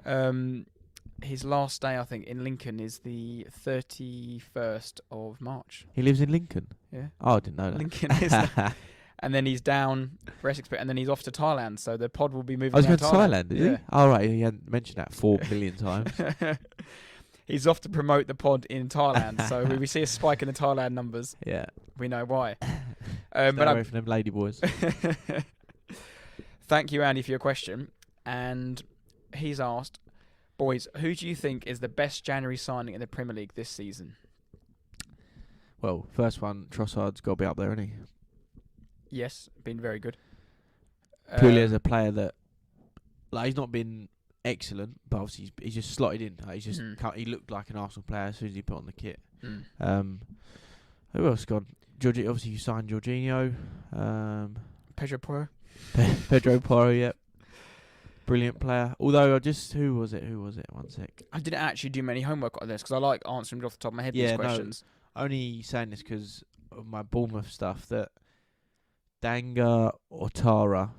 His last day, I think, in Lincoln is the 31st of March. He lives in Lincoln? Yeah. Oh, I didn't know that. Lincoln is and then he's down for Essex, and then he's off to Thailand, so the pod will be moving. I was going to Thailand, did he? Oh, right, he hadn't mentioned that 4 billion times. He's off to promote the pod in Thailand, so we see a spike in the Thailand numbers. Yeah. We know why. But away from them lady boys. Thank you, Andy, for your question. And he's asked, boys, who do you think is the best January signing in the Premier League this season? Well, first one, Trossard's got to be up there, hasn't he? Yes, been very good. Purely as a player that, he's not been excellent, but obviously he's just slotted in. He looked like an Arsenal player as soon as he put on the kit. Who else gone? Obviously you signed Jorginho. Pedro Porro. Pedro Porro, yep. Brilliant player. Although who was it? 1 sec. I didn't actually do many homework on this because I like answering off the top of my head these questions. No, only saying this because of my Bournemouth stuff that Danga or Tara,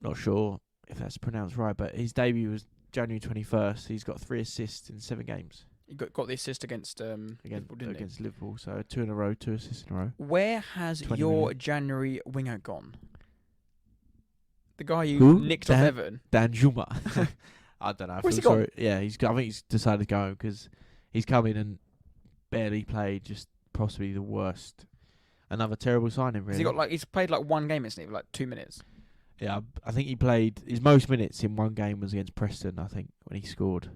not sure if that's pronounced right, but his debut was January 21st. He's got 3 assists in 7 games. He got the assist against Liverpool, didn't he? Against Liverpool, so 2 in a row, 2 assists in a row. Where has your January winger gone? The guy you nicked off Everton? Dan Juma. I don't know. Where's he gone? Yeah, I think he's decided to go home because he's come in and barely played, just possibly the worst. Another terrible signing, really. He's played 1 game, isn't he? 2 minutes. Yeah, I think he played his most minutes in 1 game was against Preston, I think, when he scored.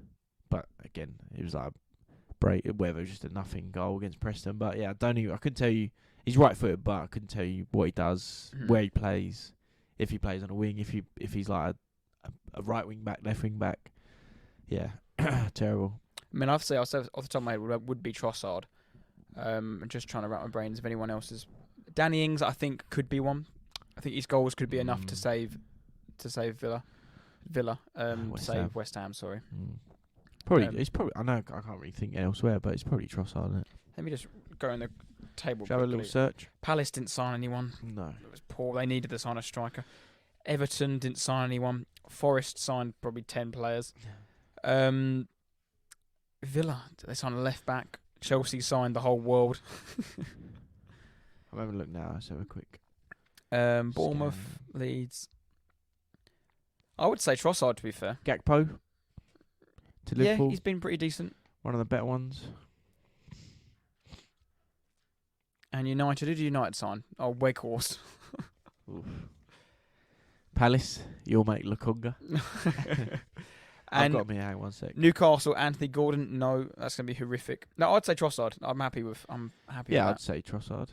But again, it was whether it was just a nothing goal against Preston. But yeah, I couldn't tell you. He's right-footed, but I couldn't tell you what he does, where he plays, if he plays on a wing, if he's like a right wing back, left wing back. Yeah, terrible. I mean, I'd say off the top of my head would be Trossard. I'm just trying to wrap my brains if anyone else is. Danny Ings, I think, could be one. I think his goals could be enough to save West Ham. Sorry. Probably he's probably. I know I can't really think elsewhere, but it's probably Trossard, isn't it? Let me just go in the table. Shall we have a little search? Palace didn't sign anyone. No, it was poor. They needed to sign a striker. Everton didn't sign anyone. Forest signed probably 10 players. Villa, they signed a left back. Chelsea signed the whole world. I'm having a look now. Let's have a quick. Bournemouth, Leeds. I would say Trossard, to be fair. Gakpo to Liverpool. Yeah, he's been pretty decent. One of the better ones. And United, who did United sign? Oh, Weghorst. Palace, your mate Lukonga. I've And got me. Hang 1 sec. Newcastle, Anthony Gordon. No, that's going to be horrific. No, I'd say Trossard. I'm happy with Yeah, I'd that. say Trossard.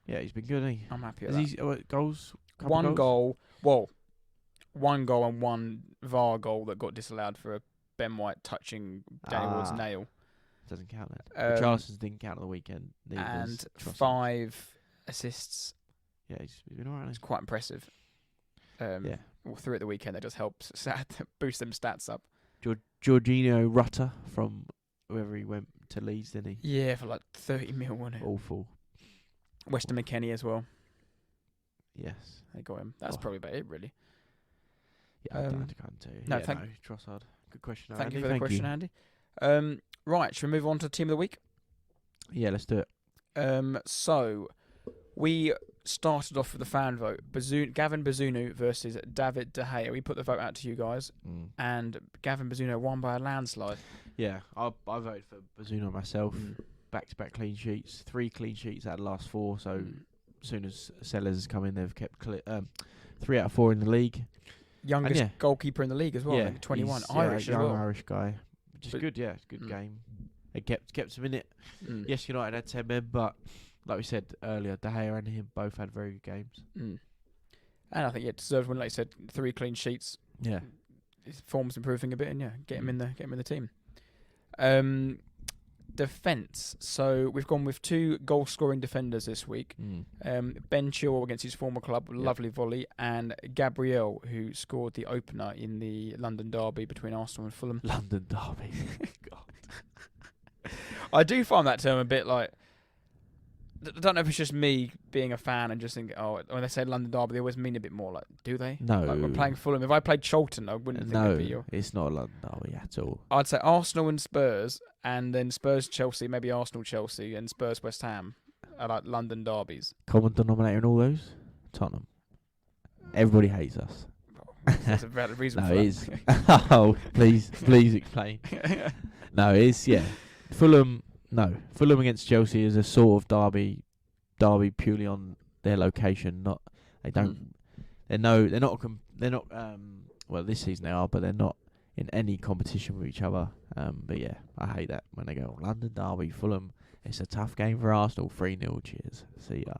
Yeah, he's been good, hasn't he? I'm happy with Has that. he goals? One goals? goal. Well, one goal and one VAR goal that got disallowed for a Ben White touching Danny Ward's nail. Doesn't count that. Charleston's didn't count on the weekend. And 5 assists. Yeah, he's been alright. It's quite impressive. Yeah. Well, 3 at the weekend, that just helps boost them stats up. Jorginho Rutter from wherever he went to Leeds, didn't he? Yeah, for like 30 mil, wasn't it? Awful. Weston McKennie as well. Yes. They got him. That's probably about it, really. Yeah, I can't tell you. No, yeah, Trossard. Good question, Thank Andy. you for the question, Andy. Right, should we move on to Team of the Week? Yeah, let's do it. So, we started off with the fan vote. Gavin Bazunu versus David De Gea. We put the vote out to you guys, and Gavin Bazunu won by a landslide. Yeah, I voted for Bazunu myself. Back-to-back clean sheets. 3 clean sheets out of the last 4, so as soon as Sellers has come in, they've kept 3 out of 4 in the league. Youngest goalkeeper in the league as well, yeah, 21. He's, Irish as well. Irish guy. Which is good, yeah. It's a good game. It kept him in it. Yes, United had 10 men, but like we said earlier, De Gea and him both had very good games. And I think, deserved one. Like you said, 3 clean sheets. Yeah. His form's improving a bit, and get him in the team. Defence. So we've gone with 2 goal-scoring defenders this week. Ben Chilwell against his former club, lovely volley, and Gabriel, who scored the opener in the London derby between Arsenal and Fulham. London derby. God. I do find that term a bit like... I don't know if it's just me being a fan and just think, when they say London derby, they always mean a bit more. Like, do they? No. Like, we're playing Fulham. If I played Charlton, I wouldn't think it'd be your... it's not a London derby at all. I'd say Arsenal and Spurs, and then Spurs Chelsea, maybe Arsenal Chelsea, and Spurs West Ham are like London derbies. Common denominator in all those? Tottenham. Everybody hates us. There's a valid reason for it that. is. Oh, please explain. No, it is, yeah. Fulham against Chelsea is a sort of derby purely on their location. They're not. Well, this season they are, but they're not in any competition with each other. But yeah, I hate that when they go London derby, Fulham. It's a tough game for Arsenal. 3-0. Cheers. See ya.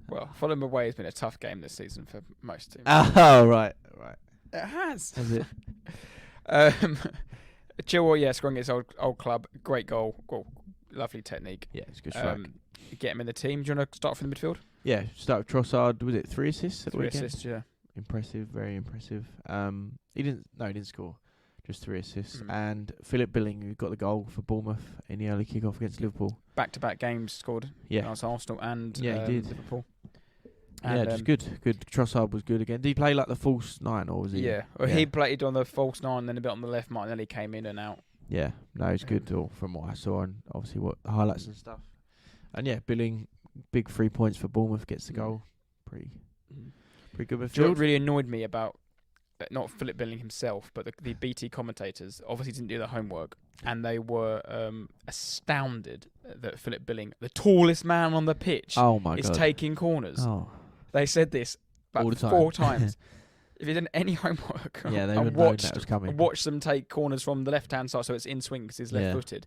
Well, Fulham away has been a tough game this season for most teams. Oh, right. It has. Has it? Chilwell, scoring his old club. Great goal. Lovely technique. Yeah, it's a good strike. Get him in the team. Do you want to start from the midfield? Yeah, start with Trossard. Was it 3 assists at the 3 weekend? assists, yeah. Impressive, very impressive. He didn't score. Just 3 assists. And Philip Billing, who got the goal for Bournemouth in the early kick-off against Liverpool. Back-to-back games scored. Yeah. Against Arsenal and he did. Liverpool. And, just good. Trossard was good again. Did he play like the false 9 or was he? Yeah. Well, he played on the false 9, then a bit on the left, Martinelli came in and out. Yeah. No, he's good from what I saw and obviously what highlights and stuff. And yeah, Billing, big 3 points for Bournemouth, gets the goal. Pretty good midfield. Do you know what really annoyed me about not Philip Billing himself, but the BT commentators obviously didn't do their homework, and they were astounded that Philip Billing, the tallest man on the pitch, is taking corners. Oh. They said this all the time. 4 times. If you didn't any homework, yeah, they would know that was coming. Watch them take corners from the left-hand side, so it's in swing because he's left-footed.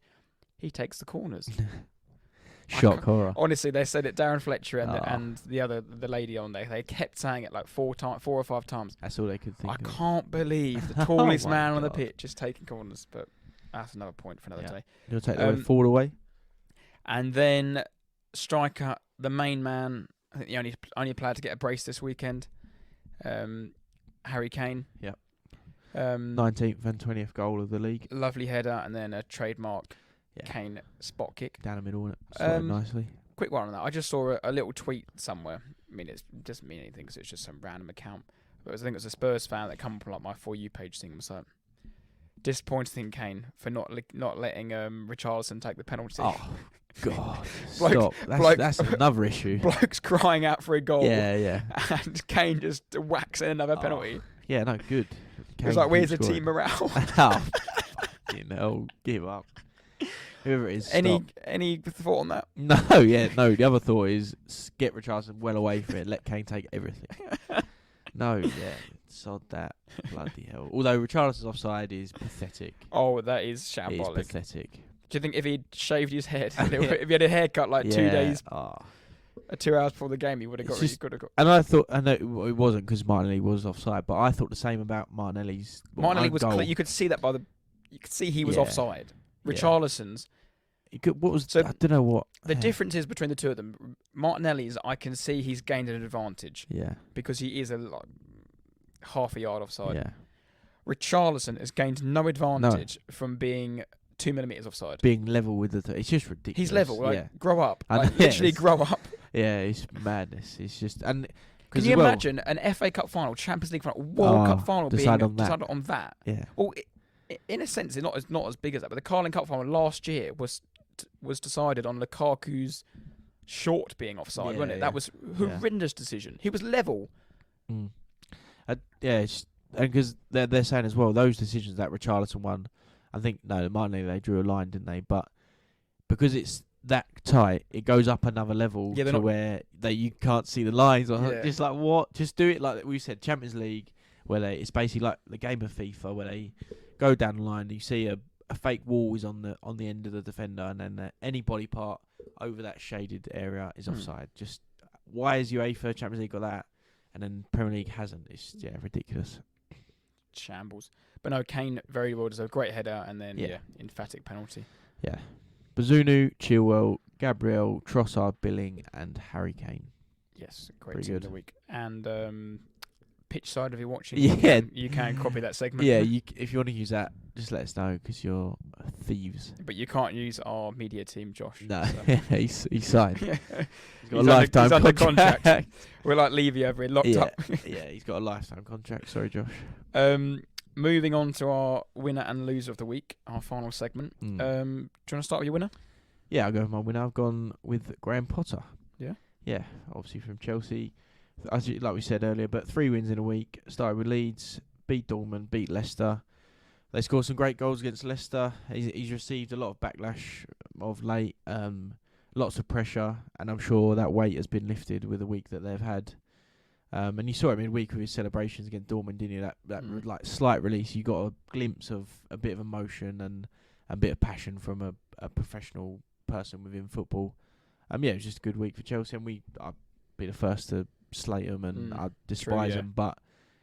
He takes the corners. Shock horror. Honestly, they said it. Darren Fletcher and the lady on there, they kept saying it like 4 or 5 times. That's all they could think. I can't believe the tallest man on the pitch is taking corners, but that's another point for another day. You'll take the forward away. And then striker, the main man. I think the only player to get a brace this weekend. Harry Kane. Yep. 19th and 20th goal of the league. Lovely header and then a trademark Kane spot kick. Down the middle, isn't it? Started nicely. Quick one on that. I just saw a little tweet somewhere. I mean, it doesn't mean anything because it's just some random account. But I think it was a Spurs fan that come up on like my For You page thing. Was like, Disappointing in Kane for not letting Richarlison take the penalty. Oh God! Bloke- Stop. That's another issue. Bloke's crying out for a goal. Yeah. And Kane just whacks in another penalty. Yeah, no, good. It was like, where's the team morale? Oh, fucking hell, give up. Whoever it is, stop. Any thought on that? No. The other thought is get Richarlison well away from it. Let Kane take everything. Sod that. Bloody hell. Although Richarlison's offside is pathetic. Oh, that is It is shambolic. pathetic. Do you think if he'd shaved his head, if he had a haircut like 2 days, 2 hours before the game, he would have got. And I know it wasn't because Martinelli was offside, but I thought the same about Martinelli's. Martinelli was. goal. You could see that you could see he was Yeah. offside. Yeah. Richarlison's. I don't know what. The difference is between the two of them. Martinelli's, I can see he's gained an advantage Yeah. because he is half a yard offside. Yeah. Richarlison has gained no advantage from being 2 millimeters offside. Being level with it's just ridiculous. He's level. Yeah. Grow up. I know, Literally grow up. Yeah, it's madness. It's just Can you imagine an FA Cup final, Champions League final, World Cup final being decided on that? Yeah. Well, in a sense, it's not as big as that. But the Carling Cup final last year was decided on Lukaku's short being offside, wasn't it? Yeah. That was horrendous decision. He was level. Mm. And because they're saying as well, those decisions that Richarlison won, I think Martinelli they drew a line, didn't they? But because it's that tight, it goes up another level where you can't see the lines. Or just like what? Just do it like we said, Champions League, where it's basically like the game of FIFA, where they go down the line. You see a fake wall is on the end of the defender, and then any body part over that shaded area is offside. Just why is UEFA Champions League got that, and then Premier League hasn't? It's ridiculous. Shambles. But no, Kane very well deserved. Great header, and then emphatic penalty. Yeah. Bazunu, Chilwell, Gabriel, Trossard, Billing, and Harry Kane. Yes, great Pretty team good. of the week. And pitch side, if you're watching, you can copy that segment. Yeah, if you want to use that, just let us know because you're thieves. But you can't use our media team, Josh. No, so. he's signed. He's got a lifetime he's under contract. We're like Levy over here, locked up. Yeah, he's got a lifetime contract. Sorry, Josh. Moving on to our winner and loser of the week, our final segment. Do you want to start with your winner? Yeah, I'll go with my winner. I've gone with Graham Potter. Yeah? Yeah, obviously from Chelsea. Like we said earlier, but 3 wins in a week. Started with Leeds, beat Dortmund, beat Leicester. They scored some great goals against Leicester. He's received a lot of backlash of late, lots of pressure, and I'm sure that weight has been lifted with the week that they've had. And you saw it midweek with his celebrations against Dortmund, didn't you? That like slight release. You got a glimpse of a bit of emotion and a bit of passion from a professional person within football. It was just a good week for Chelsea, and I'd be the first to slate them and I despise them, but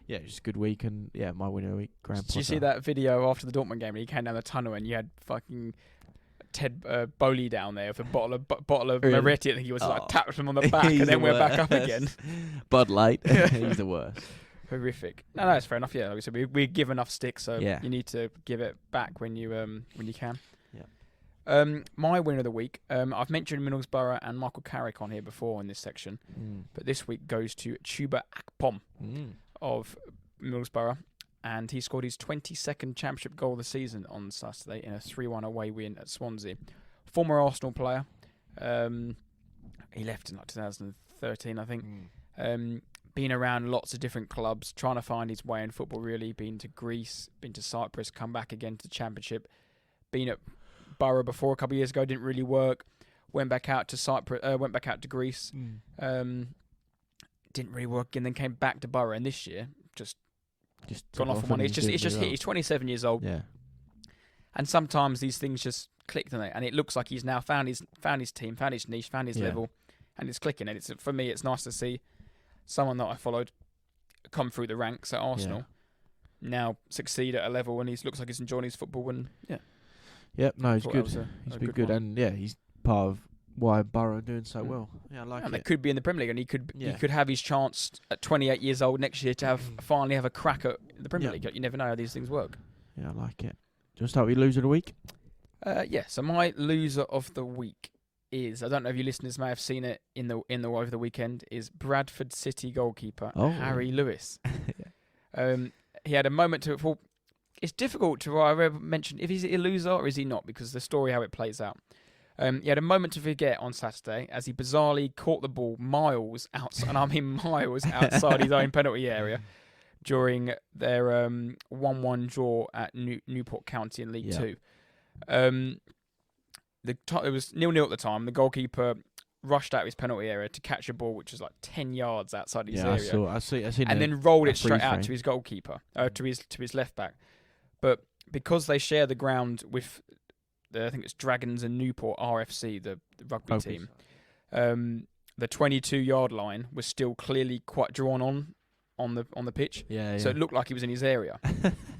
it was just a good week, and my winner of the week, Graham Potter. Did you see that video after the Dortmund game when he came down the tunnel and you had fucking Ted Bowley down there with a bottle of Really? Moretti? I think he was tapped him on the back, and then we're back up again. Bud Light, he's the worst. Horrific. No, that's fair enough. Yeah, like I said, we give enough stick, so you need to give it back when you can. My winner of the week, I've mentioned Middlesbrough and Michael Carrick on here before in this section, but this week goes to Chuba Akpom of Middlesbrough, and he scored his 22nd Championship goal of the season on Saturday in a 3-1 away win at Swansea. Former Arsenal player, he left in 2013, I think. Been around lots of different clubs, trying to find his way in football. Really, been to Greece, been to Cyprus, come back again to the Championship. Been at Borough before a couple of years ago, didn't really work. Went back out to Cyprus, went back out to Greece. Didn't really work, and then came back to Borough. And this year, just gone off on one. It's just hit. He's 27 years old. Yeah. And sometimes these things just click, don't they? And it looks like he's now found his team, found his niche, found his level, and it's clicking. And for me, it's nice to see someone that I followed come through the ranks at Arsenal now succeed at a level, and he looks like he's enjoying his football. And Yep, no, he's good. He's been good, and he's part of why Borough are doing so well. Yeah, I like it. They could be in the Premier League, and he could have his chance at 28 years old next year to finally have a crack at the Premier League. You never know how these things work. Yeah, I like it. Do you want to start with your loser of the week? So my loser of the week is, I don't know if you listeners may have seen it in the over the weekend, is Bradford City goalkeeper Harry Lewis. He had a moment to fall. it's difficult to I mention if he's a loser or is he not, because the story how it plays out. He had a moment to forget on Saturday as he bizarrely caught the ball miles outside, and I mean miles outside his own penalty area during their 1-1 draw at Newport County in League Two. It was 0-0 at the time. The goalkeeper rushed out of his penalty area to catch a ball which was like 10 yards outside his area. I see and then rolled it straight out to his goalkeeper, to his left back. But because they share the ground with, I think it's Dragons and Newport RFC, the rugby team, the 22-yard line was still clearly quite drawn on the pitch. So it looked like he was in his area.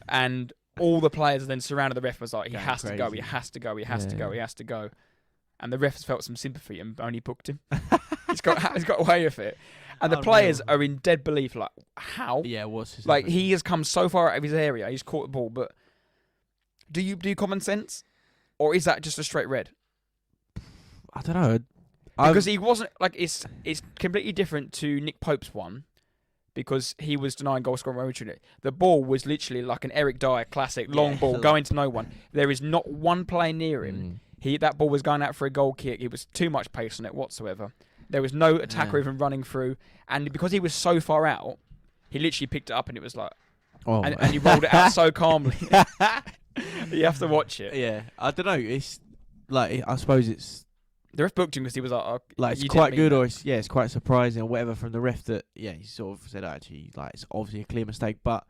And all the players then surrounded the ref, was like, he has to go, he has to go, he has to go, he has to go. And the refs felt some sympathy and only booked him. he's got away with it. And the players are in dead belief, like, how? Yeah, what's his like, he has come so far out of his area, he's caught the ball, but do you do common sense? Or is that just a straight red? I don't know. Because he wasn't, like, it's completely different to Nick Pope's one, because he was denying goal scoring opportunity. The ball was literally like an Eric Dyer classic, long ball, going to no one. There is not one player near him. That ball was going out for a goal kick. It was too much pace on it whatsoever. There was no attacker even running through. And because he was so far out, he literally picked it up and it was like... Oh. And he rolled it out so calmly. You have to watch it. Yeah. I don't know. It's like, I suppose it's... The ref booked him because he was like... Oh, like, it's quite good, or it's quite surprising or whatever from the ref that, he sort of said, actually, like, it's obviously a clear mistake, but...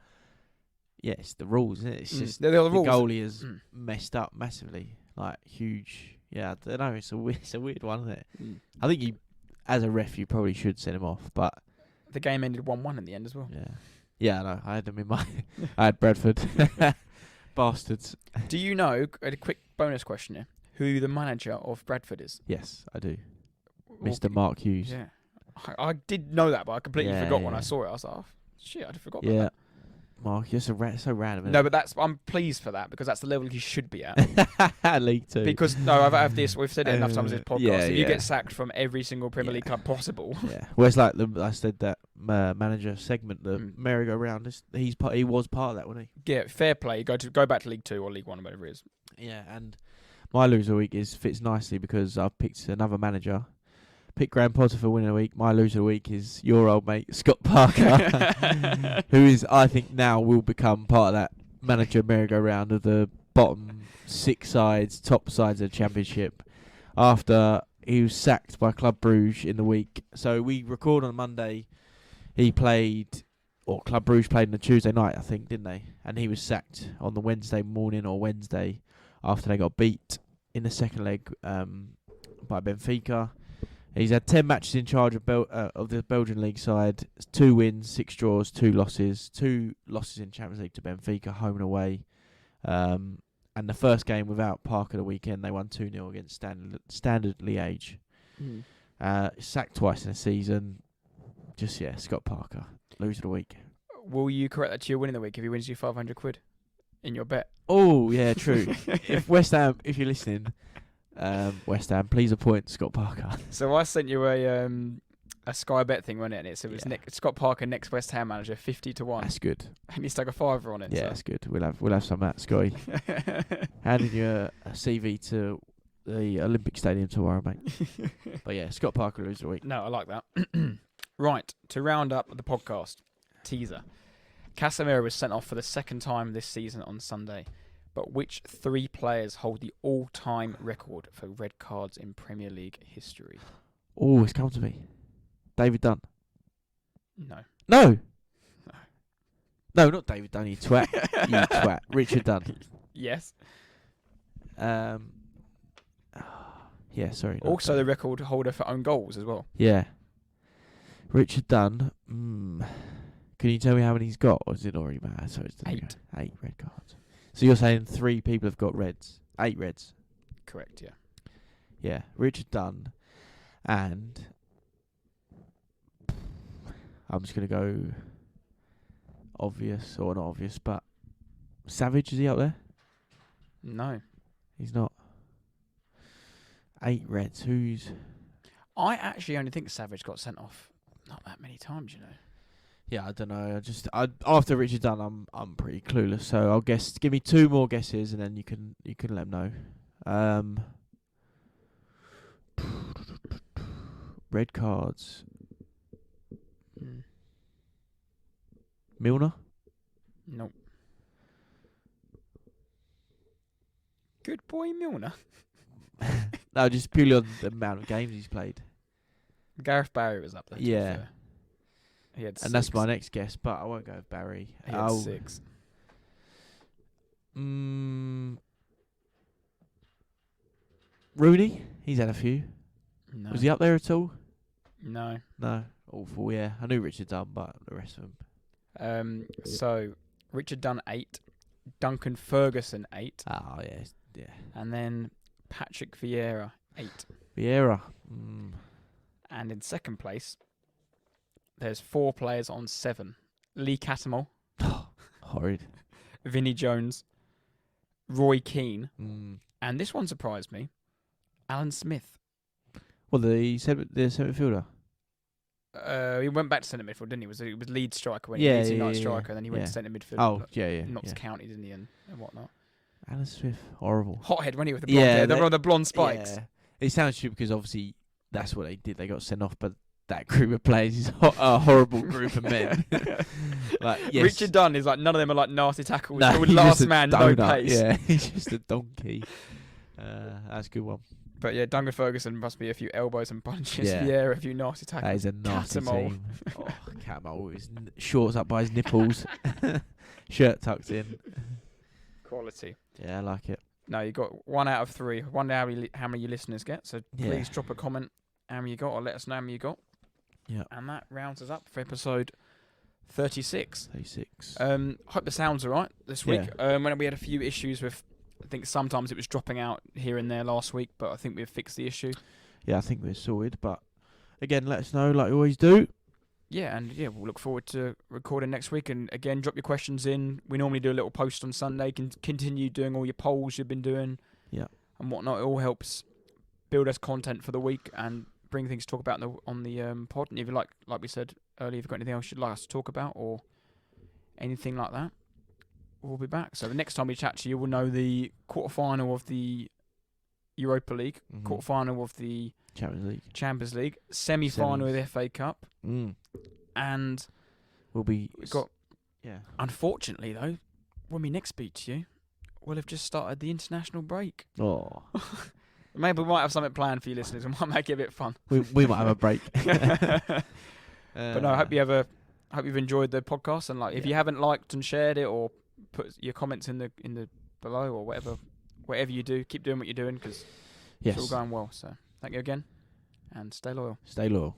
Yeah, it's the rules, isn't it? It's just the goalie has messed up massively. Like, huge. Yeah, I don't know. It's a weird one, isn't it? I think as a ref, you probably should send him off, but... The game ended 1-1 in the end as well. Yeah. Yeah, I know. I had them in my... I had Bradford. Bastards. Do you know, a quick bonus question here, who the manager of Bradford is? Yes, I do. Mr. Mark Hughes. Yeah. I did know that, but I completely forgot when I saw it. I was like, oh, shit, I forgot about that. Mark, you're so random. No, but I'm pleased for that, because that's the level he should be at. League Two. Because we've said it enough times in this podcast. If you get sacked from every single Premier League club possible. Yeah. Well, it's like I said that manager segment, the merry-go-round. He was part of that, wasn't he? Yeah, fair play. Go back to League Two or League One or whatever it is. Yeah, and my loser week fits nicely because I've picked another manager. Pick Graham Potter for winning of the week. My loser of the week is your old mate, Scott Parker, who is, I think, now will become part of that manager merry-go-round of the bottom top sides of the Championship after he was sacked by Club Brugge in the week. So we record on Monday. Club Brugge played on a Tuesday night, I think, didn't they? And he was sacked on the Wednesday morning or Wednesday after they got beat in the second leg by Benfica. He's had 10 matches in charge of the Belgian league side. 2 wins, 6 draws, 2 losses. 2 losses in Champions League to Benfica, home and away. And the first game without Parker the weekend, they won 2-0 against Standard Liège. Sacked twice in a season. Scott Parker, loser of the week. Will you correct that to your win of the week if he wins you £500 in your bet? Oh, yeah, true. If West Ham, if you're listening... West Ham, please appoint Scott Parker. So I sent you a Sky Bet thing, wasn't it? And it was Scott Parker, next West Ham manager, 50-1. That's good. And he's stuck a $5 on it. Yeah, that's good. We'll have some of that, Scotty. Handing you a CV to the Olympic Stadium tomorrow, mate. But yeah, Scott Parker loser of the week. No, I like that. Right, to round up the podcast teaser, Casemiro was sent off for the second time this season on Sunday. But which 3 players hold the all-time record for red cards in Premier League history? Oh, it's come to me. David Dunn. No. No, not David Dunn, you twat. You twat. Richard Dunn. Yes. Yeah, sorry. Also the record holder for own goals as well. Yeah. Richard Dunn. Can you tell me how many he's got, or is it already bad? So it's 8. 8 red cards. So you're saying 3 people have got reds. 8 reds. Correct, yeah. Yeah, Richard Dunn. And I'm just going to go obvious, or not obvious, but Savage, is he up there? No. He's not. 8 reds. Who's... I actually only think Savage got sent off not that many times, you know. Yeah, I don't know. After Richard Dunn, I'm pretty clueless. So I'll guess. Give me 2 more guesses, and then you can let them know. Red cards. Milner. Nope. Good boy, Milner. No, just purely on the amount of games he's played. Gareth Barry was up there. Yeah. He had 6. And that's my next guess, but I won't go with Barry. He had 6. Rooney? He's had a few. No. Was he up there at all? No. No. Awful, yeah. I knew Richard Dunn, but the rest of them. So, Richard Dunn 8. Duncan Ferguson 8. Oh, yeah. Yeah. And then Patrick Vieira 8. Vieira. And in second place, there's 4 players on 7. Lee Casemiro. Horrid. Vinnie Jones. Roy Keane. And this one surprised me. Alan Smith. Well, the centre fielder. He went back to centre midfield, didn't he? He was lead striker when Yeah, he was yeah, United yeah, striker, and then he went to centre midfield. Oh, yeah. Notts County, didn't he, and whatnot. Alan Smith, horrible. Hothead, when he with the blonde hair, the blonde spikes. Yeah. It sounds stupid because obviously that's what they did. They got sent off, but that group of players is a horrible group of men. Like, yes. Richard Dunn is like, none of them are like nasty tackles. No, With last man, no donut. pace. Yeah, he's just a donkey. That's a good one. But yeah, Duncan Ferguson must be a few elbows and punches. Yeah. Yeah, a few nasty tackles. That is a nasty Catamol. team. Catamol with his shorts up by his nipples, shirt tucked in. Quality. Yeah, I like it. No, you got 1 out of 3. Wonder how many your listeners get. So please drop a comment how many you got, or let us know how many you got. Yeah. And that rounds us up for episode 36. 36. Hope the sound's alright this week. When we had a few issues with, I think sometimes it was dropping out here and there last week, but I think we've fixed the issue. Yeah, I think we're sorted. But again, let us know like we always do. Yeah, and we'll look forward to recording next week. And again, drop your questions in. We normally do a little post on Sunday. Continue doing all your polls you've been doing. Yeah. And whatnot. It all helps build us content for the week and bring things to talk about on the pod. And if you like we said earlier, if you've got anything else you'd like us to talk about or anything like that, we'll be back. So the next time we chat to you, we'll know the quarterfinal of the Europa League, quarterfinal of the Champions League, semi-final of the FA Cup, and we've got. Yeah. Unfortunately, though, when we next speak to you, we'll have just started the international break. Oh. Maybe we might have something planned for you listeners. We might make it a bit fun. We might have a break. But no, I hope you've enjoyed the podcast, and if you haven't liked and shared it or put your comments in the below or whatever you do, keep doing what you're doing because it's all going well. So thank you again, and stay loyal. Stay loyal.